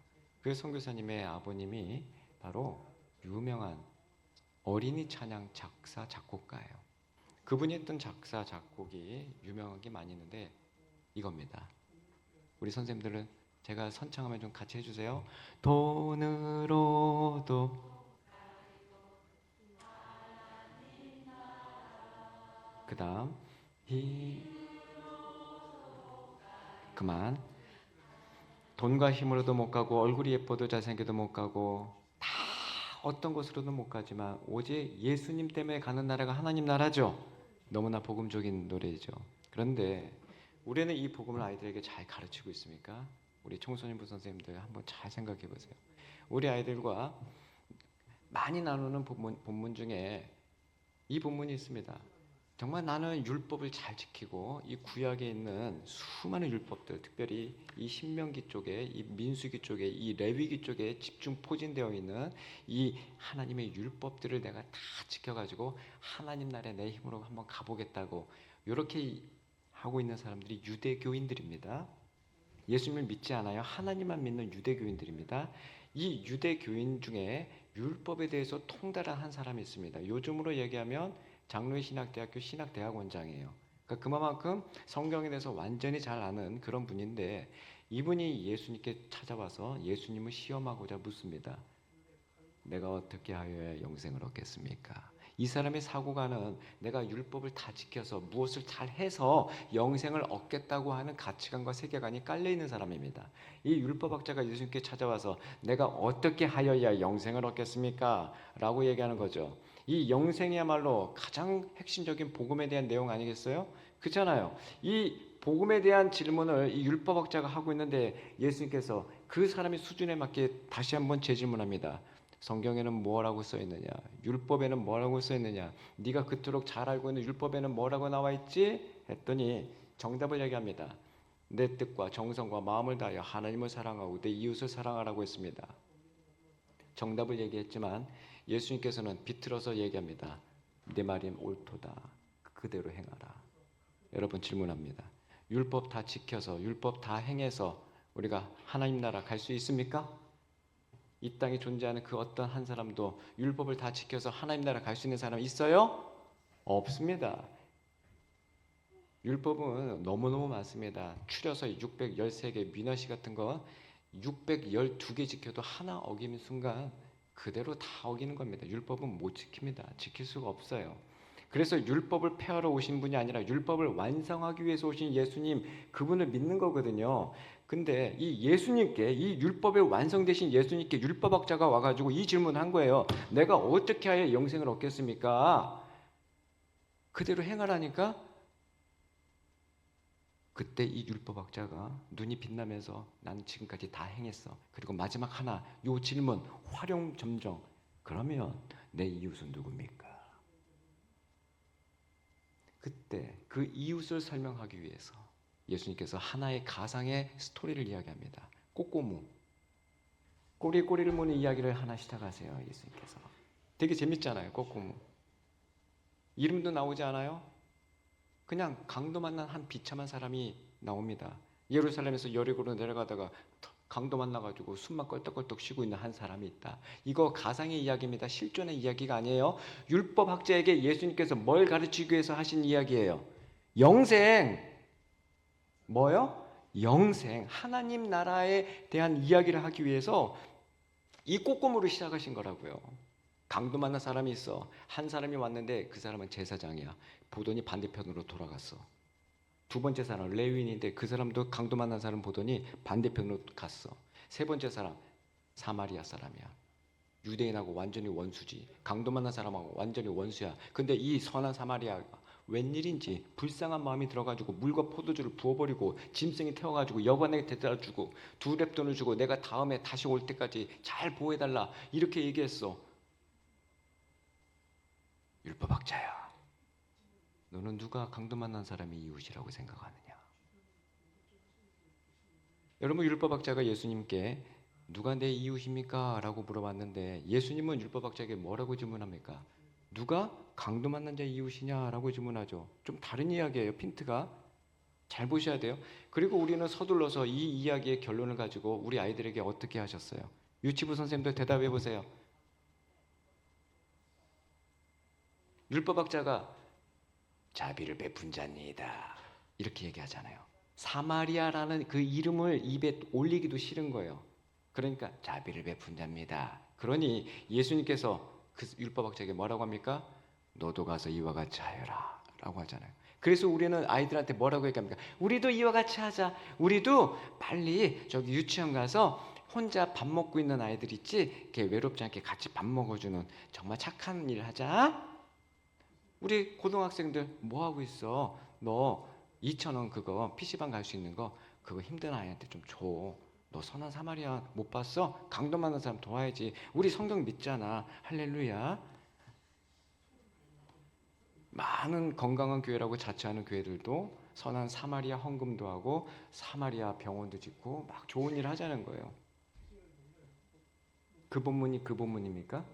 그 선교사님의 아버님이 바로 유명한 어린이 찬양 작사 작곡가예요. 그분이 했던 작사 작곡이 유명한 게 많이 있는데 이겁니다. 우리 선생님들은 제가 선창하면 좀 같이 해주세요. 돈으로도 그 다음 그만. 돈과 힘으로도 못 가고 얼굴이 예뻐도 잘생겨도 못 가고 다 어떤 곳으로도 못 가지만 오직 예수님 때문에 가는 나라가 하나님 나라죠. 너무나 복음적인 노래죠. 그런데 우리는 이 복음을 아이들에게 잘 가르치고 있습니까? 우리 청소년부 선생님들 한번 잘 생각해 보세요. 우리 아이들과 많이 나누는 본문 중에 이 본문이 있습니다. 정말 나는 율법을 잘 지키고 이 구약에 있는 수많은 율법들, 특별히 이 신명기 쪽에, 이 민수기 쪽에, 이 레위기 쪽에 집중 포진되어 있는 이 하나님의 율법들을 내가 다 지켜가지고 하나님 나라에 내 힘으로 한번 가보겠다고 이렇게 하고 있는 사람들이 유대교인들입니다. 예수님을 믿지 않아요. 하나님만 믿는 유대교인들입니다. 이 유대교인 중에 율법에 대해서 통달한 한 사람이 있습니다. 요즘으로 얘기하면 장로의 신학대학교 신학대학원장이에요. 그러니까 그만큼 성경에 대해서 완전히 잘 아는 그런 분인데 이분이 예수님께 찾아와서 예수님을 시험하고자 묻습니다. 내가 어떻게 하여야 영생을 얻겠습니까? 이 사람의 사고가는 내가 율법을 다 지켜서 무엇을 잘 해서 영생을 얻겠다고 하는 가치관과 세계관이 깔려있는 사람입니다. 이 율법학자가 예수님께 찾아와서 내가 어떻게 하여야 영생을 얻겠습니까? 라고 얘기하는 거죠. 이 영생이야말로 가장 핵심적인 복음에 대한 내용 아니겠어요? 그렇잖아요. 이 복음에 대한 질문을 이 율법학자가 하고 있는데 예수님께서 그 사람의 수준에 맞게 다시 한번 재질문합니다. 성경에는 뭐라고 써 있느냐? 율법에는 뭐라고 써 있느냐? 네가 그토록 잘 알고 있는 율법에는 뭐라고 나와 있지? 했더니 정답을 얘기합니다. 내 뜻과 정성과 마음을 다하여 하나님을 사랑하고 내 이웃을 사랑하라고 했습니다. 정답을 얘기했지만 예수님께서는 비틀어서 얘기합니다. 내 말이 옳도다. 그대로 행하라. 여러분 질문합니다. 율법 다 지켜서 율법 다 행해서 우리가 하나님 나라 갈 수 있습니까? 이 땅에 존재하는 그 어떤 한 사람도 율법을 다 지켜서 하나님 나라 갈 수 있는 사람 있어요? 없습니다. 율법은 너무너무 많습니다. 추려서 613개 민화시 같은 거 612개 지켜도 하나 어기는 순간 그대로 다 어기는 겁니다. 율법은 못 지킵니다. 지킬 수가 없어요. 그래서 율법을 폐하러 오신 분이 아니라 율법을 완성하기 위해서 오신 예수님, 그분을 믿는 거거든요. 근데 이 예수님께, 이 율법의 완성되신 예수님께 율법학자가 와가지고 이 질문한 거예요. 내가 어떻게 하여 영생을 얻겠습니까? 그대로 행하라니까. 그때 이 율법학자가 눈이 빛나면서 나는 지금까지 다 행했어. 그리고 마지막 하나, 요 질문, 활용점정. 그러면 내 이웃은 누굽니까? 그때 그 이웃을 설명하기 위해서 예수님께서 하나의 가상의 스토리를 이야기합니다. 꼬꼬무. 꼬리를 무는 이야기를 하나 시작하세요. 예수님께서. 되게 재밌잖아요. 꼬꼬무. 이름도 나오지 않아요? 그냥 강도 만난 한 비참한 사람이 나옵니다. 예루살렘에서 여리고로 내려가다가 강도 만나가지고 숨만 껄떡껄떡 쉬고 있는 한 사람이 있다. 이거 가상의 이야기입니다. 실존의 이야기가 아니에요. 율법학자에게 예수님께서 뭘 가르치기 위해서 하신 이야기예요? 영생. 뭐요? 영생. 하나님 나라에 대한 이야기를 하기 위해서 이 꼬꼬무를 시작하신 거라고요. 강도 만난 사람이 있어. 한 사람이 왔는데 그 사람은 제사장이야. 보더니 반대편으로 돌아갔어. 두 번째 사람 레위인인데 그 사람도 강도 만난 사람 보더니 반대편으로 갔어. 세 번째 사람 사마리아 사람이야. 유대인하고 완전히 원수지. 강도 만난 사람하고 완전히 원수야. 근데 이 선한 사마리아가 웬일인지 불쌍한 마음이 들어가지고 물과 포도주를 부어버리고 짐승이 태워가지고 여관에게 데려다 주고 두 렙돈을 주고 내가 다음에 다시 올 때까지 잘 보호해달라 이렇게 얘기했어. 율법학자야, 너는 누가 강도 만난 사람이 이웃이라고 생각하느냐? 여러분, 율법학자가 예수님께 누가 내 이웃입니까? 라고 물어봤는데 예수님은 율법학자에게 뭐라고 질문합니까? 누가 강도 만난 자의 이웃이냐? 라고 질문하죠. 좀 다른 이야기예요. 핀트가. 잘 보셔야 돼요. 그리고 우리는 서둘러서 이 이야기의 결론을 가지고 우리 아이들에게 어떻게 하셨어요? 유치부 선생님도 대답해 보세요. 율법학자가 자비를 베푼 자입니다. 이렇게 얘기하잖아요. 사마리아라는 그 이름을 입에 올리기도 싫은 거예요. 그러니까 자비를 베푼 자입니다. 그러니 예수님께서 그 율법학자에게 뭐라고 합니까? 너도 가서 이와 같이 하여라 라고 하잖아요. 그래서 우리는 아이들한테 뭐라고 얘기합니까? 우리도 이와 같이 하자. 우리도 빨리 저기 유치원 가서 혼자 밥 먹고 있는 아이들 있지? 이렇게 외롭지 않게 같이 밥 먹어주는 정말 착한 일 하자. 우리 고등학생들 뭐 하고 있어? 너 2,000원 그거 PC방 갈 수 있는 거 그거 힘든 아이한테 좀 줘. 너 선한 사마리아 못 봤어? 강도 만난 사람 도와야지. 우리 성경 믿잖아. 할렐루야. 많은 건강한 교회라고 자처하는 교회들도 선한 사마리아 헌금도 하고 사마리아 병원도 짓고 막 좋은 일 하자는 거예요. 그 본문이 그 본문입니까?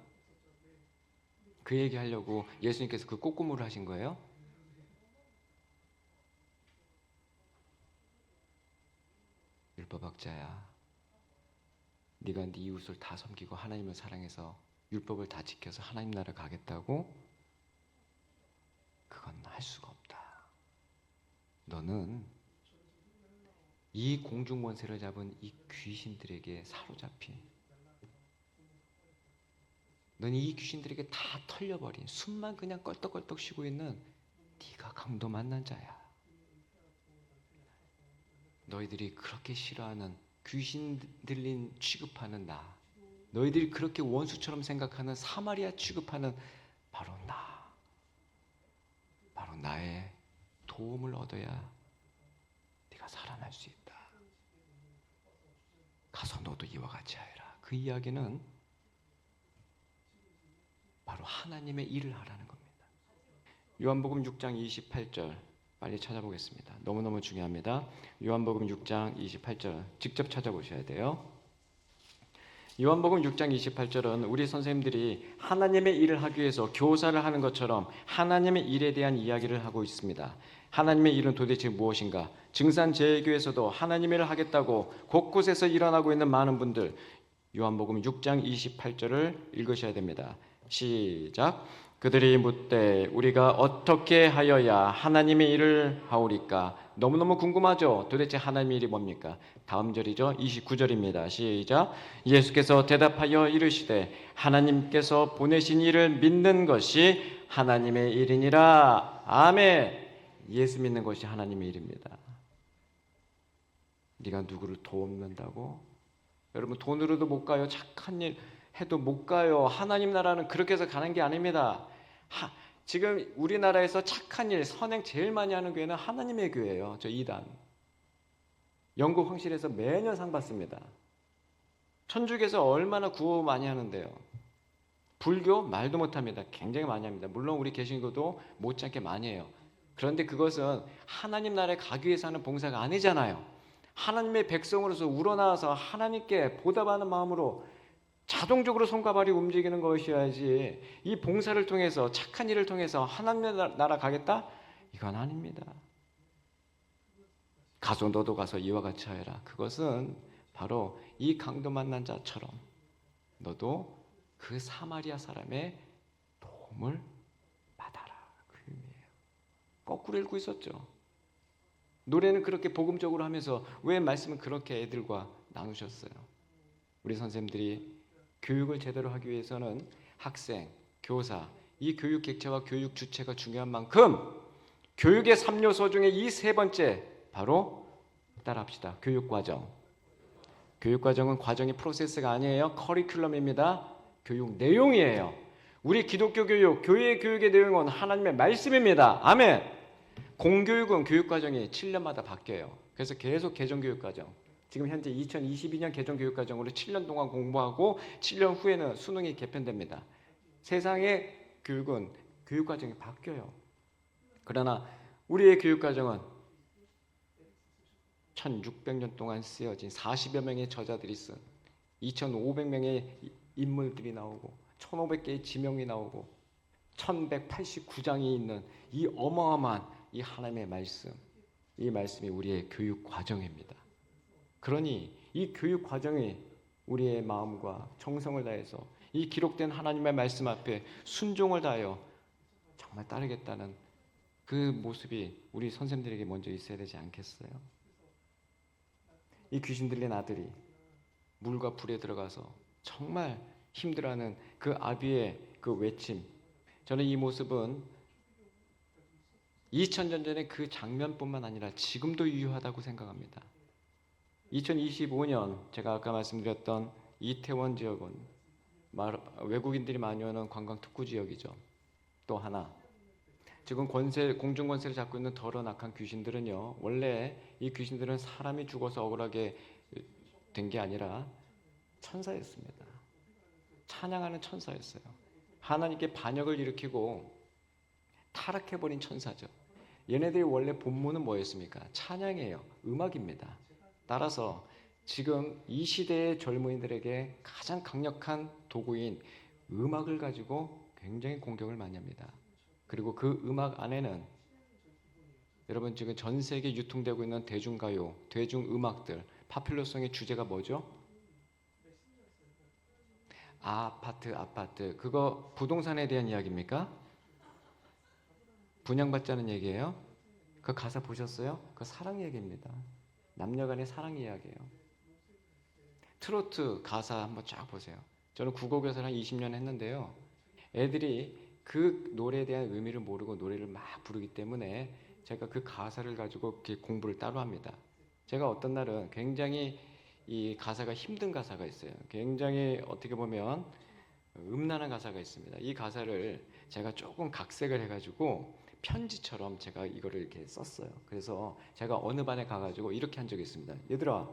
그 얘기 하려고 예수님께서 그 꼬꼬무를 하신 거예요? 율법학자야, 네가 네 이웃을 다 섬기고 하나님을 사랑해서 율법을 다 지켜서 하나님 나라 가겠다고? 그건 할 수가 없다. 너는 이 공중권세를 잡은 이 귀신들에게 사로잡힌, 너는 이 귀신들에게 다 털려버린, 숨만 그냥 껄떡껄떡 쉬고 있는 네가 강도 만난 자야. 너희들이 그렇게 싫어하는 귀신 들린 취급하는 나, 너희들이 그렇게 원수처럼 생각하는 사마리아 취급하는 바로 나, 바로 나의 도움을 얻어야 네가 살아날 수 있다. 가서 너도 이와 같이 하여라. 그 이야기는 바로 하나님의 일을 하라는 겁니다. 요한복음 6장 28절 빨리 찾아보겠습니다. 너무너무 중요합니다. 요한복음 6장 28절 직접 찾아보셔야 돼요. 요한복음 6장 28절은 우리 선생님들이 하나님의 일을 하기 위해서 교사를 하는 것처럼 하나님의 일에 대한 이야기를 하고 있습니다. 하나님의 일은 도대체 무엇인가? 증산제일교에서도 하나님의 일을 하겠다고 곳곳에서 일어나고 있는 많은 분들, 요한복음 6장 28절을 읽으셔야 됩니다. 시작. 그들이 묻되 우리가 어떻게 하여야 하나님의 일을 하오리까? 너무너무 궁금하죠? 도대체 하나님의 일이 뭡니까? 다음 절이죠. 29절입니다. 시작. 예수께서 대답하여 이르시되 하나님께서 보내신 이를 믿는 것이 하나님의 일이니라. 아멘. 예수 믿는 것이 하나님의 일입니다. 네가 누구를 돕는다고? 여러분 돈으로도 못 가요. 착한 일 해도 못 가요. 하나님 나라는 그렇게 해서 가는 게 아닙니다. 지금 우리나라에서 착한 일, 선행 제일 많이 하는 교회는 하나님의 교회예요. 저 2단. 영국 황실에서 매년 상 받습니다. 천주교에서 얼마나 구호 많이 하는데요. 불교 말도 못합니다. 굉장히 많이 합니다. 물론 우리 개신교도 못지않게 많이 해요. 그런데 그것은 하나님 나라에 가기 위해서 하는 봉사가 아니잖아요. 하나님의 백성으로서 우러나와서 하나님께 보답하는 마음으로 자동적으로 손과 발이 움직이는 것이어야지, 이 봉사를 통해서 착한 일을 통해서 하나님의 나라 가겠다? 이건 아닙니다. 가서 너도 가서 이와 같이 하여라. 그것은 바로 이 강도 만난 자처럼 너도 그 사마리아 사람의 도움을 받아라. 그 의미예요. 거꾸로 읽고 있었죠. 노래는 그렇게 복음적으로 하면서 왜 말씀은 그렇게 애들과 나누셨어요? 우리 선생님들이 교육을 제대로 하기 위해서는 학생, 교사, 이 교육 객체와 교육 주체가 중요한 만큼 교육의 3요소 중에 이 세 번째, 바로 따라합시다. 교육과정. 교육과정은 과정이 프로세스가 아니에요. 커리큘럼입니다. 교육 내용이에요. 우리 기독교 교육, 교회 교육의 내용은 하나님의 말씀입니다. 아멘. 공교육은 교육과정이 7년마다 바뀌어요. 그래서 계속 개정교육과정. 지금 현재 2022년 개정교육과정으로 7년 동안 공부하고 7년 후에는 수능이 개편됩니다. 세상의 교육은 교육과정이 바뀌어요. 그러나 우리의 교육과정은 1600년 동안 쓰여진 40여 명의 저자들이 쓴 2500명의 인물들이 나오고 1500개의 지명이 나오고 1189장이 있는 이 어마어마한 이 하나님의 말씀, 이 말씀이 우리의 교육과정입니다. 그러니 이 교육과정이 우리의 마음과 정성을 다해서 이 기록된 하나님의 말씀 앞에 순종을 다하여 정말 따르겠다는 그 모습이 우리 선생님들에게 먼저 있어야 되지 않겠어요? 이 귀신 들린 아들이 물과 불에 들어가서 정말 힘들어하는 그 아비의 그 외침, 저는 이 모습은 2000년 전의 그 장면뿐만 아니라 지금도 유효하다고 생각합니다. 2025년 제가 아까 말씀드렸던 이태원 지역은 외국인들이 많이 오는 관광 특구 지역이죠. 또 하나, 지금 공중 권세를 잡고 있는 더러운 악한 귀신들은요, 원래 이 귀신들은 사람이 죽어서 억울하게 된 게 아니라 천사였습니다. 찬양하는 천사였어요. 하나님께 반역을 일으키고 타락해버린 천사죠. 얘네들이 원래 본문은 뭐였습니까? 찬양이에요. 음악입니다. 따라서 지금 이 시대의 젊은이들에게 가장 강력한 도구인 음악을 가지고 굉장히 공격을 많이 합니다. 그리고 그 음악 안에는 여러분 지금 전 세계 유통되고 있는 대중가요, 대중음악들, 파퓰러송의 주제가 뭐죠? 아파트. 그거 부동산에 대한 이야기입니까? 분양받자는 얘기예요? 그 가사 보셨어요? 그 사랑 얘기입니다. 남녀 간의 사랑 이야기예요. 트로트 가사 한번 쫙 보세요. 저는 국어교사를 한 20년 했는데요. 애들이 그 노래에 대한 의미를 모르고 노래를 막 부르기 때문에 제가 그 가사를 가지고 이렇게 공부를 따로 합니다. 제가 어떤 날은 굉장히 이 가사가 힘든 가사가 있어요. 굉장히 어떻게 보면 음란한 가사가 있습니다. 이 가사를 제가 조금 각색을 해가지고 편지처럼 제가 이거를 이렇게 썼어요. 그래서 제가 어느 반에 가가지고 이렇게 한 적이 있습니다. 얘들아,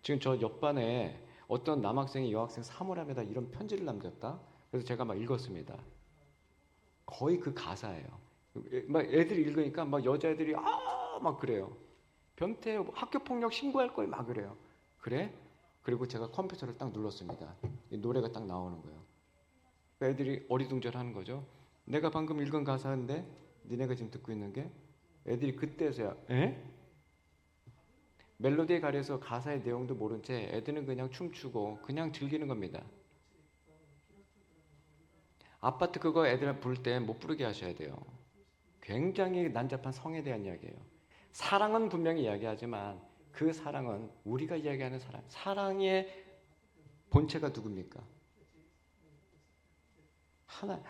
지금 저 옆반에 어떤 남학생이 여학생 사물함에다 이런 편지를 남겼다. 그래서 제가 막 읽었습니다. 거의 그 가사예요. 막 애들이 읽으니까 막 여자애들이 막 그래요. 변태, 학교 폭력 신고할 거예요. 막 그래요. 그래? 그리고 제가 컴퓨터를 딱 눌렀습니다. 이 노래가 딱 나오는 거예요. 애들이 어리둥절하는 거죠. 내가 방금 읽은 가사인데 니네가 지금 듣고 있는 게, 애들이 그때서야 멜로디에 가려서 가사의 내용도 모른 채 애들은 그냥 춤추고 그냥 즐기는 겁니다. 아파트 그거 애들 부를 때 못 부르게 하셔야 돼요. 굉장히 난잡한 성에 대한 이야기예요. 사랑은 분명히 이야기하지만 그 사랑은 우리가 이야기하는 사랑의 본체가 누굽니까?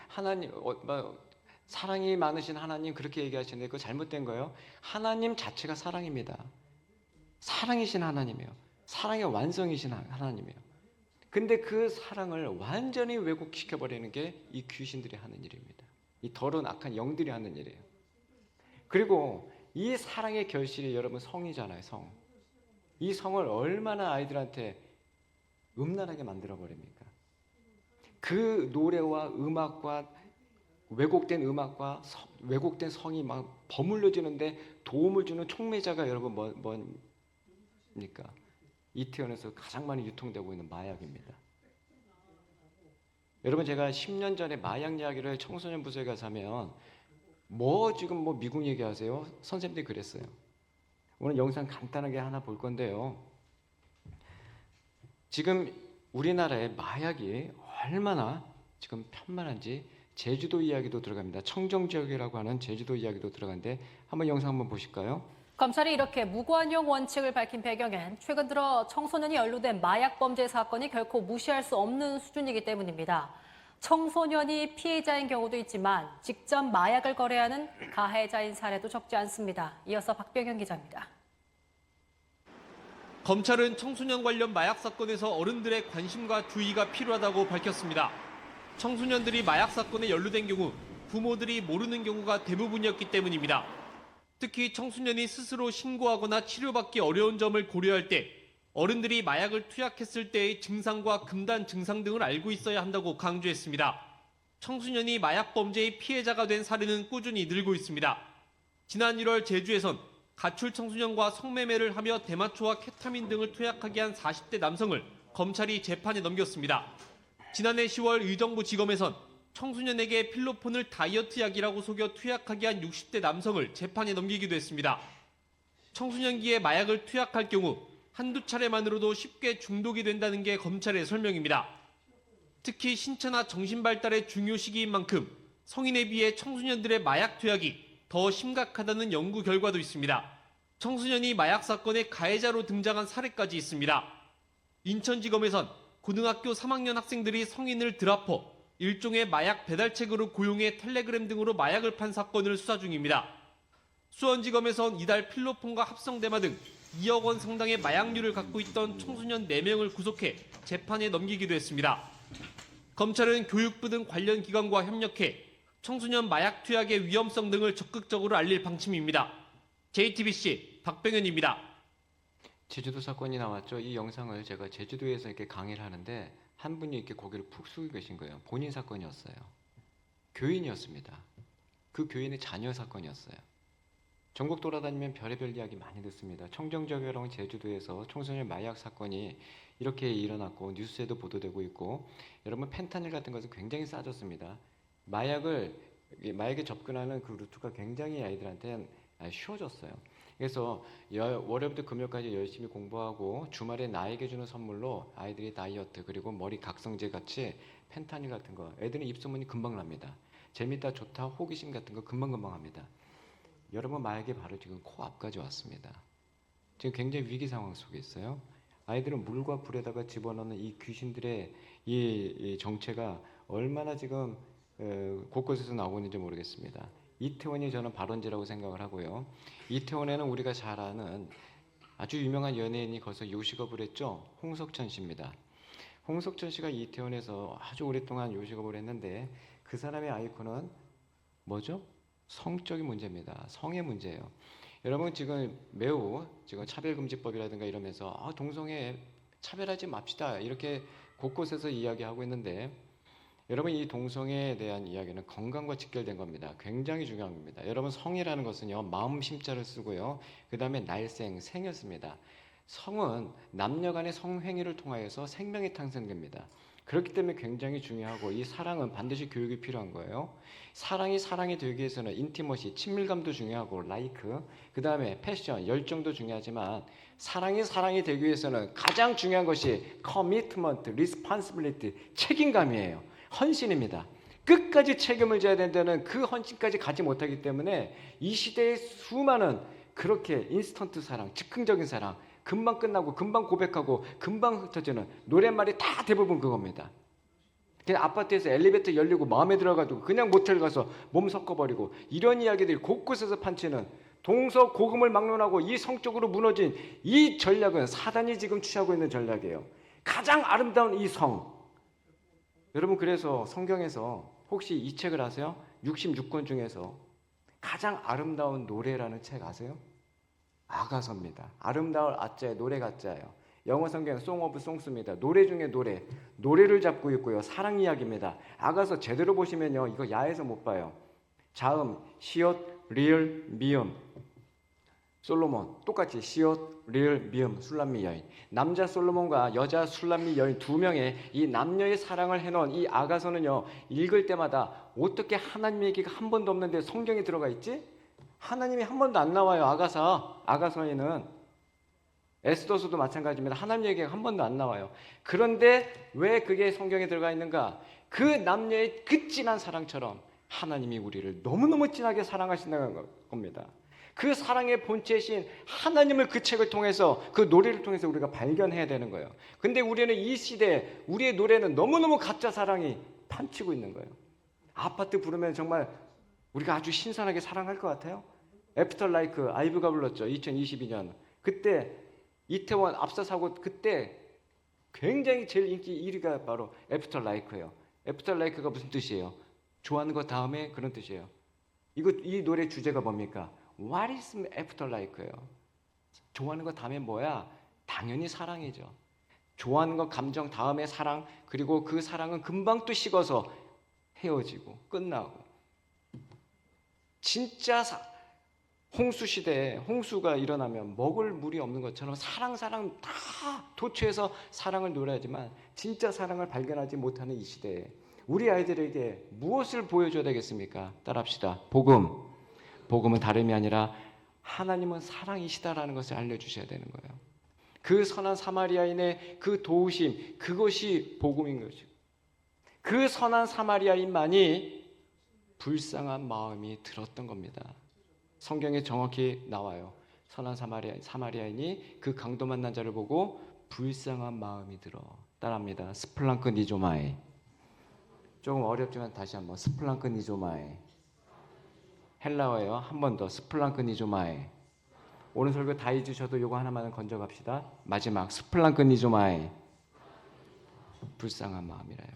하나님, 사랑이 많으신 하나님 그렇게 얘기하시는데 그거 잘못된 거예요. 하나님 자체가 사랑입니다. 사랑이신 하나님이에요. 사랑의 완성이신 하나님이에요. 근데 그 사랑을 완전히 왜곡시켜버리는 게 이 귀신들이 하는 일입니다. 이 더러운 악한 영들이 하는 일이에요. 그리고 이 사랑의 결실이 여러분 성이잖아요. 성. 이 성을 얼마나 아이들한테 음란하게 만들어버립니까? 그 노래와 음악과 왜곡된 음악과 왜곡된 성이 막 버물려지는데 도움을 주는 촉매자가 여러분 뭡니까? 이태원에서 가장 많이 유통되고 있는 마약입니다. 여러분 제가 10년 전에 마약 이야기를 청소년 부서에 가서 하면 지금 미국 얘기하세요? 선생님들이 그랬어요. 오늘 영상 간단하게 하나 볼 건데요. 지금 우리나라에 마약이 얼마나 지금 편만한지 제주도 이야기도 들어갑니다. 청정지역이라고 하는 제주도 이야기도 들어가는데 한번 영상 한번 보실까요? 검찰이 이렇게 무관용 원칙을 밝힌 배경엔 최근 들어 청소년이 연루된 마약 범죄 사건이 결코 무시할 수 없는 수준이기 때문입니다. 청소년이 피해자인 경우도 있지만 직접 마약을 거래하는 가해자인 사례도 적지 않습니다. 이어서 박병현 기자입니다. 검찰은 청소년 관련 마약 사건에서 어른들의 관심과 주의가 필요하다고 밝혔습니다. 청소년들이 마약 사건에 연루된 경우 부모들이 모르는 경우가 대부분이었기 때문입니다. 특히 청소년이 스스로 신고하거나 치료받기 어려운 점을 고려할 때 어른들이 마약을 투약했을 때의 증상과 금단 증상 등을 알고 있어야 한다고 강조했습니다. 청소년이 마약 범죄의 피해자가 된 사례는 꾸준히 늘고 있습니다. 지난 1월 제주에선 가출 청소년과 성매매를 하며 대마초와 케타민 등을 투약하게 한 40대 남성을 검찰이 재판에 넘겼습니다. 지난해 10월 의정부지검에선 청소년에게 필로폰을 다이어트 약이라고 속여 투약하게 한 60대 남성을 재판에 넘기기도 했습니다. 청소년기에 마약을 투약할 경우 한두 차례만으로도 쉽게 중독이 된다는 게 검찰의 설명입니다. 특히 신체나 정신 발달의 중요 시기인 만큼 성인에 비해 청소년들의 마약 투약이 더 심각하다는 연구 결과도 있습니다. 청소년이 마약 사건의 가해자로 등장한 사례까지 있습니다. 인천지검에선 고등학교 3학년 학생들이 성인을 드라퍼, 일종의 마약 배달책으로 고용해 텔레그램 등으로 마약을 판 사건을 수사 중입니다. 수원지검에선 이달 필로폰과 합성대마 등 2억 원 상당의 마약류를 갖고 있던 청소년 4명을 구속해 재판에 넘기기도 했습니다. 검찰은 교육부 등 관련 기관과 협력해 청소년 마약 투약의 위험성 등을 적극적으로 알릴 방침입니다. JTBC 박병현입니다. 제주도 사건이 나왔죠. 이 영상을 제가 제주도에서 이렇게 강의를 하는데 한 분이 이렇게 고개를 푹 숙이고 계신 거예요. 본인 사건이었어요. 교인이었습니다. 그 교인의 자녀 사건이었어요. 전국 돌아다니면 별의별 이야기 많이 듣습니다. 청정지역이라고 제주도에서 청소년 마약 사건이 이렇게 일어났고 뉴스에도 보도되고 있고 여러분 펜타닐 같은 것은 굉장히 싸졌습니다. 마약에 접근하는 그 루트가 굉장히 아이들한테는 쉬워졌어요. 그래서 월요일부터 금요일까지 열심히 공부하고 주말에 나에게 주는 선물로 아이들이 다이어트 그리고 머리 각성제 같이 펜타닐 같은 거 애들은 입소문이 금방 납니다. 재밌다 좋다 호기심 같은 거 금방금방 합니다. 여러분 마약이 바로 지금 코앞까지 왔습니다. 지금 굉장히 위기 상황 속에 있어요. 아이들은 물과 불에다가 집어넣는 이 귀신들의 이 정체가 얼마나 지금 곳곳에서 나오고 있는지 모르겠습니다. 이태원이 저는 발원지라고 생각을 하고요. 이태원에는 우리가 잘 아는 아주 유명한 연예인이 거기서 요식업을 했죠. 홍석천 씨입니다. 홍석천 씨가 이태원에서 아주 오랫동안 요식업을 했는데 그 사람의 아이콘은 뭐죠? 성적인 문제입니다. 성의 문제예요. 여러분 지금 매우 차별금지법이라든가 이러면서 동성애 차별하지 맙시다 이렇게 곳곳에서 이야기하고 있는데 여러분 이 동성애에 대한 이야기는 건강과 직결된 겁니다. 굉장히 중요한 겁니다. 여러분 성이라는 것은요 마음 심자를 쓰고요 그 다음에 날생 생을 씁니다. 성은 남녀 간의 성행위를 통하여서 생명이 탄생됩니다. 그렇기 때문에 굉장히 중요하고 이 사랑은 반드시 교육이 필요한 거예요. 사랑이 되기 위해서는 인티머시, 친밀감도 중요하고 라이크, 그 다음에 패션, 열정도 중요하지만 사랑이 되기 위해서는 가장 중요한 것이 커미트먼트, 리스폰시빌리티, 책임감이에요. 헌신입니다. 끝까지 책임을 져야 된다는 그 헌신까지 가지 못하기 때문에 이 시대의 수많은 그렇게 인스턴트 사랑, 즉흥적인 사랑, 금방 끝나고 금방 고백하고 금방 흩어지는 노랫말이 다 대부분 그겁니다. 그냥 아파트에서 엘리베이터 열리고 마음에 들어가지고 그냥 모텔 가서 몸 섞어버리고 이런 이야기들이 곳곳에서 판치는 동서고금을 막론하고 이 성적으로 무너진 이 전략은 사단이 지금 취하고 있는 전략이에요. 가장 아름다운 이 성. 여러분 그래서 성경에서 혹시 이 책을 아세요? 66권 중에서 가장 아름다운 노래라는 책 아세요? 아가서입니다. 아름다울 아자에 노래 가자예요. 영어 성경 Song of Songs입니다. 노래 중에 노래. 노래를 잡고 있고요. 사랑 이야기입니다. 아가서 제대로 보시면요. 이거 야에서 못 봐요. 자음, 시옷, 리을, 미음. 솔로몬 똑같이 시옷, 리을, 미음, 술람미 여인. 남자 솔로몬과 여자 술람미 여인 두 명의 이 남녀의 사랑을 해놓은 이 아가서는요. 읽을 때마다 어떻게 하나님 얘기가 한 번도 없는데 성경에 들어가 있지? 하나님이 한 번도 안 나와요. 아가서에는 에스더서도 마찬가지입니다. 하나님 얘기가 한 번도 안 나와요. 그런데 왜 그게 성경에 들어가 있는가? 그 남녀의 그 진한 사랑처럼 하나님이 우리를 너무너무 진하게 사랑하신다는 겁니다. 그 사랑의 본체이신 하나님을 그 책을 통해서 그 노래를 통해서 우리가 발견해야 되는 거예요. 근데 우리는 이 시대에 우리의 노래는 너무너무 가짜 사랑이 판치고 있는 거예요. 아파트 부르면 정말 우리가 아주 신선하게 사랑할 것 같아요. 애프터 라이크 아이브가 불렀죠. 2022년. 그때 이태원 압사 사고 그때 굉장히 제일 인기 1위가 바로 애프터 라이크예요. 애프터 라이크가 무슨 뜻이에요? 좋아하는 것 다음에 그런 뜻이에요. 이 노래 주제가 뭡니까? What is after like예요. 좋아하는 것 다음에 뭐야? 당연히 사랑이죠. 좋아하는 것 감정 다음에 사랑, 그리고 그 사랑은 금방 또 식어서 헤어지고 끝나고. 진짜 홍수 시대에 홍수가 일어나면 먹을 물이 없는 것처럼 사랑 다 도취해서 사랑을 노래하지만 진짜 사랑을 발견하지 못하는 이 시대에 우리 아이들에게 무엇을 보여줘야 되겠습니까? 따라합시다. 복음은 다름이 아니라 하나님은 사랑이시다라는 것을 알려주셔야 되는 거예요. 그 선한 사마리아인의 그 도우심, 그것이 복음인 것이고, 그 선한 사마리아인만이 불쌍한 마음이 들었던 겁니다. 성경에 정확히 나와요. 선한 사마리아인이 그 강도 만난 자를 보고 불쌍한 마음이 들어. 따라합니다. 스플랑크 니조마에. 조금 어렵지만 다시 한번 스플랑크 니조마에. 헬라어예요. 한 번 더 스플랑크 니조마에. 오늘 설교 다 잊으셔도 요거 하나만은 건져갑시다. 마지막 스플랑크 니조마에. 불쌍한 마음이래요.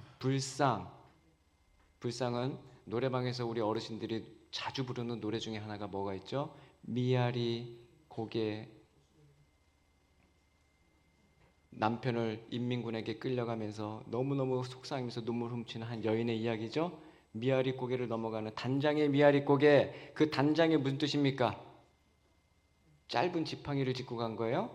불쌍은 노래방에서 우리 어르신들이 자주 부르는 노래 중에 하나가 뭐가 있죠? 미아리 고개. 남편을 인민군에게 끌려가면서 너무너무 속상하면서 눈물 훔치는 한 여인의 이야기죠. 미아리 고개를 넘어가는 단장의 미아리 고개. 그 단장이 무슨 뜻입니까? 짧은 지팡이를 짚고 간 거예요.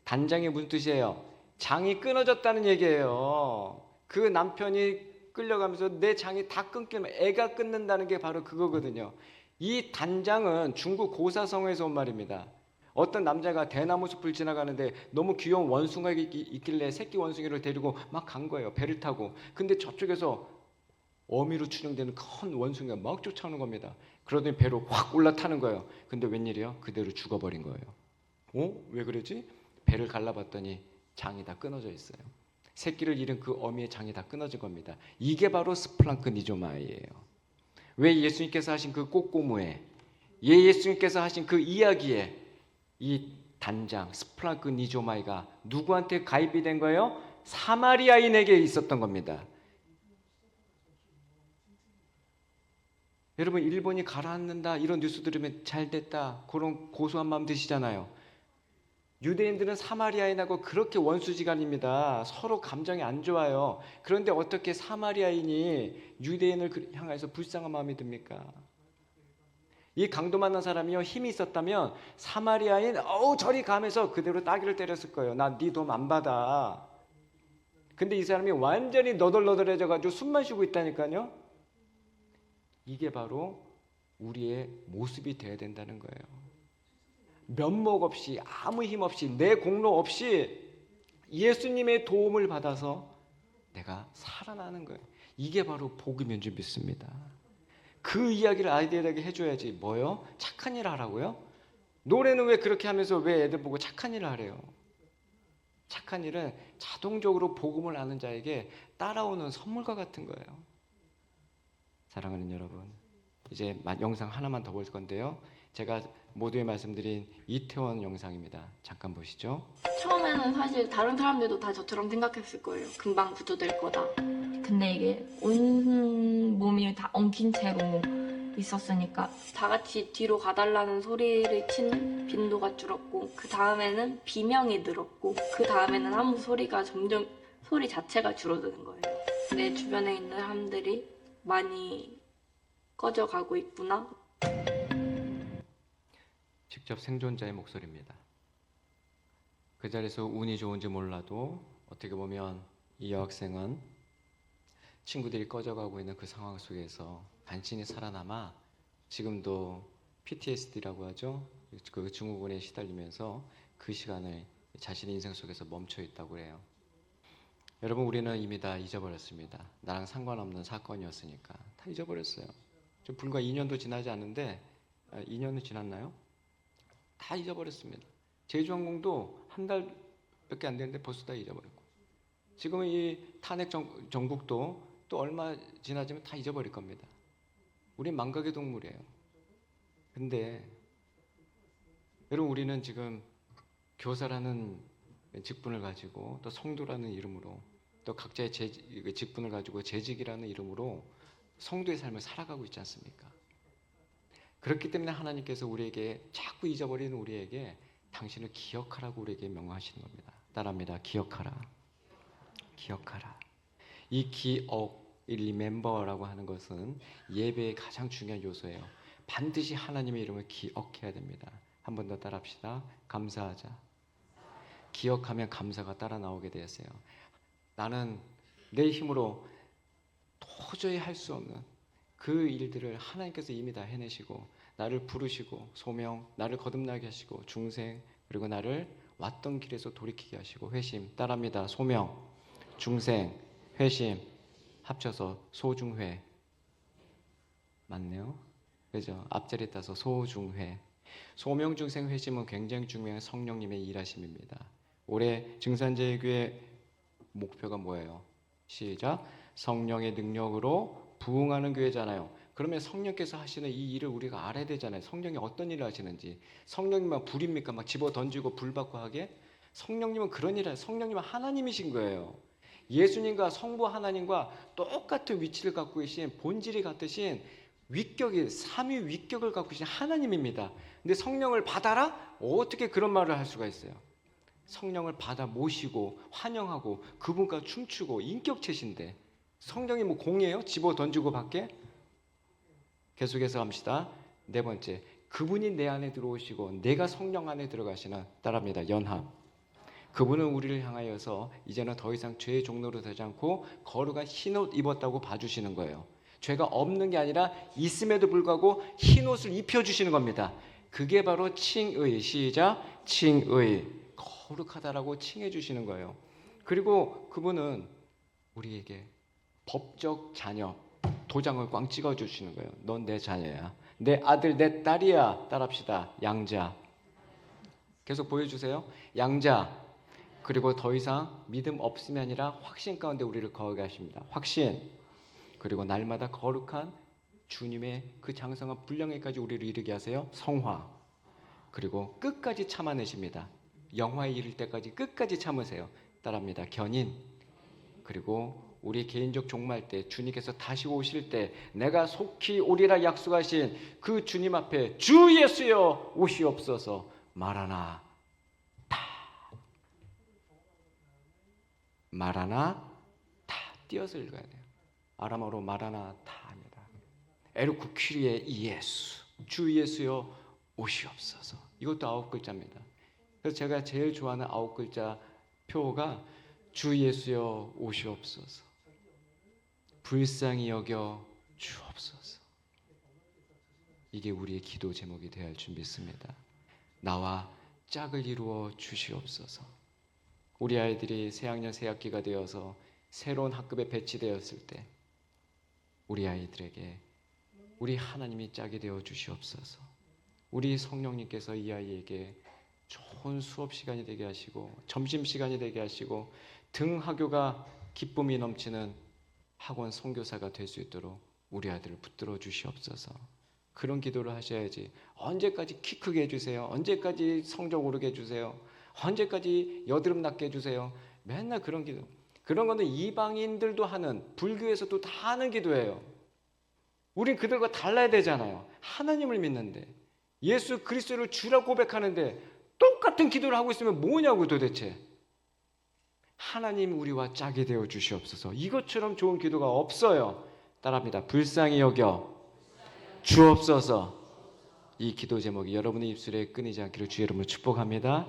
단장이 무슨 뜻이에요? 장이 끊어졌다는 얘기예요. 그 남편이 끌려가면서 내 장이 다 끊기면 애가 끊는다는 게 바로 그거거든요. 이 단장은 중국 고사성에서 온 말입니다. 어떤 남자가 대나무 숲을 지나가는데 너무 귀여운 원숭이가 있길래 새끼 원숭이를 데리고 막 간 거예요. 배를 타고. 근데 저쪽에서 어미로 추정되는 큰 원숭이가 막 쫓아오는 겁니다. 그러더니 배로 확 올라타는 거예요. 근데 웬일이에요? 그대로 죽어버린 거예요. 왜 그러지? 배를 갈라봤더니 장이 다 끊어져 있어요. 새끼를 잃은 그 어미의 장이 다 끊어진 겁니다. 이게 바로 스플랑크 니조마이예요. 왜 예수님께서 하신 그 꽃고무에, 예수님께서 하신 그 이야기에 이 단장 스플랑크 니조마이가 누구한테 가입이 된 거예요? 사마리아인에게 있었던 겁니다. 여러분 일본이 가라앉는다 이런 뉴스 들으면 잘 됐다 그런 고소한 마음 드시잖아요. 유대인들은 사마리아인하고 그렇게 원수지간입니다. 서로 감정이 안 좋아요. 그런데 어떻게 사마리아인이 유대인을 향해서 불쌍한 마음이 듭니까? 이 강도 만난 사람이요 힘이 있었다면 사마리아인 저리 가면서 그대로 따귀를 때렸을 거예요. 나 네 도움 안 받아. 근데 이 사람이 완전히 너덜너덜해져 가지고 숨만 쉬고 있다니까요. 이게 바로 우리의 모습이 돼야 된다는 거예요. 면목 없이 아무 힘 없이 내 공로 없이 예수님의 도움을 받아서 내가 살아나는 거예요. 이게 바로 복음인 줄 믿습니다. 그 이야기를 아이들에게 해줘야지. 뭐요? 착한 일 하라고요? 노래는 왜 그렇게 하면서 왜 애들 보고 착한 일을 하래요? 착한 일은 자동적으로 복음을 아는 자에게 따라오는 선물과 같은 거예요. 사랑하는 여러분, 이제 영상 하나만 더 볼 건데요. 제가 모두에 말씀드린 이태원 영상입니다. 잠깐 보시죠. 처음에는 사실 다른 사람들도 다 저처럼 생각했을 거예요. 금방 구조될 거다. 근데 이게 온 몸이 다 엉킨 채로 있었으니까 다 같이 뒤로 가달라는 소리를 치는 빈도가 줄었고, 그 다음에는 비명이 늘었고, 그 다음에는 아무 소리가 점점 소리 자체가 줄어드는 거예요. 내 주변에 있는 사람들이 많이 꺼져가고 있구나. 직접 생존자의 목소리입니다. 그 자리에서 운이 좋은지 몰라도 어떻게 보면 이 여학생은 친구들이 꺼져가고 있는 그 상황 속에서 간신히 살아남아 지금도 PTSD라고 하죠. 그 증후군에 시달리면서 그 시간을 자신의 인생 속에서 멈춰 있다고 해요. 여러분, 우리는 이미 다 잊어버렸습니다. 나랑 상관없는 사건이었으니까 다 잊어버렸어요. 좀 불과 2년도 지나지 않는데 2년은 지났나요? 다 잊어버렸습니다. 제주항공도 한 달밖에 안 됐는데 벌써 다 잊어버렸고, 지금은 이 탄핵 정국도 또 얼마 지나지면 다 잊어버릴 겁니다. 우린 망각의 동물이에요. 근데 여러분, 우리는 지금 교사라는 직분을 가지고 또 성도라는 이름으로 또 각자의 직분을 가지고 재직이라는 이름으로 성도의 삶을 살아가고 있지 않습니까? 그렇기 때문에 하나님께서 우리에게 자꾸 잊어버리는 우리에게 당신을 기억하라고 우리에게 명하시는 겁니다. 따라합니다. 기억하라. 기억하라. 이 기억, 이 리멤버라고 하는 것은 예배의 가장 중요한 요소예요. 반드시 하나님의 이름을 기억해야 됩니다. 한 번 더 따라합시다. 감사하자. 기억하면 감사가 따라 나오게 되었어요. 나는 내 힘으로 도저히 할 수 없는 그 일들을 하나님께서 이미 다 해내시고 나를 부르시고 소명, 나를 거듭나게 하시고 중생, 그리고 나를 왔던 길에서 돌이키게 하시고 회심. 따라합니다. 소명, 중생, 회심 합쳐서 소중회. 맞네요. 그죠? 앞자리 따서 소중회. 소명, 중생, 회심은 굉장히 중요한 성령님의 일하심입니다. 올해 증산제일교회 목표가 뭐예요? 시작. 성령의 능력으로 부흥하는 교회잖아요. 그러면 성령께서 하시는 이 일을 우리가 알아야 되잖아요. 성령이 어떤 일을 하시는지. 성령님만 불입니까? 막 집어 던지고 불 받고 하게? 성령님은 그런 일을 해요. 성령님은 하나님이신 거예요. 예수님과 성부 하나님과 똑같은 위치를 갖고 계신, 본질이 같으신 위격이, 삼위 위격을 갖고 계신 하나님입니다. 근데 성령을 받아라? 어떻게 그런 말을 할 수가 있어요? 성령을 받아 모시고 환영하고 그분과 춤추고 인격체신데 성령이 뭐 공이에요? 집어 던지고 밖에? 계속해서 합시다. 네 번째, 그분이 내 안에 들어오시고 내가 성령 안에 들어가시는, 따라합니다. 연합. 그분은 우리를 향하여서 이제는 더 이상 죄의 종로로 되지 않고 거룩한 흰옷 입었다고 봐주시는 거예요. 죄가 없는 게 아니라 있음에도 불구하고 흰옷을 입혀주시는 겁니다. 그게 바로 칭의. 시작. 칭의. 거룩하다라고 칭해 주시는 거예요. 그리고 그분은 우리에게 법적 자녀 도장을 꽝 찍어 주시는 거예요. 넌 내 자녀야. 내 아들, 내 딸이야. 따라합시다. 양자. 계속 보여주세요. 양자. 그리고 더 이상 믿음 없음이 아니라 확신 가운데 우리를 거하게 하십니다. 확신. 그리고 날마다 거룩한 주님의 그 장성한 분량에까지 우리를 이르게 하세요. 성화. 그리고 끝까지 참아내십니다. 영화에 이를 때까지 끝까지 참으세요. 따라합니다. 견인. 그리고 우리 개인적 종말 때, 주님께서 다시 오실 때 내가 속히 오리라 약속하신 그 주님 앞에 주 예수여 오시옵소서. 마라나타. 마라나타. 띄어서 읽어야 돼요. 아람어로 마라나타입니다. 에르쿠 퀴리에 예수. 주 예수여 오시옵소서. 이것도 9글자입니다. 그래서 제가 제일 좋아하는 9글자 표가 주 예수여 오시옵소서. 불쌍히 여겨 주옵소서. 이게 우리의 기도 제목이 되어야 할 줄 믿습니다. 나와 짝을 이루어 주시옵소서. 우리 아이들이 새학년 새학기가 되어서 새로운 학급에 배치되었을 때 우리 아이들에게 우리 하나님이 짝이 되어 주시옵소서. 우리 성령님께서 이 아이에게 좋은 수업 시간이 되게 하시고 점심 시간이 되게 하시고 등하교가 기쁨이 넘치는 학원 선교사가 될 수 있도록 우리 아들을 붙들어 주시옵소서. 그런 기도를 하셔야지. 언제까지 키 크게 해주세요, 언제까지 성적 오르게 해주세요, 언제까지 여드름 낫게 해주세요, 맨날 그런 기도. 그런 거는 이방인들도 하는, 불교에서도 다 하는 기도예요. 우린 그들과 달라야 되잖아요. 하나님을 믿는데, 예수 그리스도를 주라고 고백하는데 똑같은 기도를 하고 있으면 뭐냐고 도대체. 하나님 우리와 짝이 되어 주시옵소서. 이것처럼 좋은 기도가 없어요. 따라합니다. 불쌍히 여겨 주옵소서. 이 기도 제목이 여러분의 입술에 끊이지 않기를 주의 이름으로 축복합니다.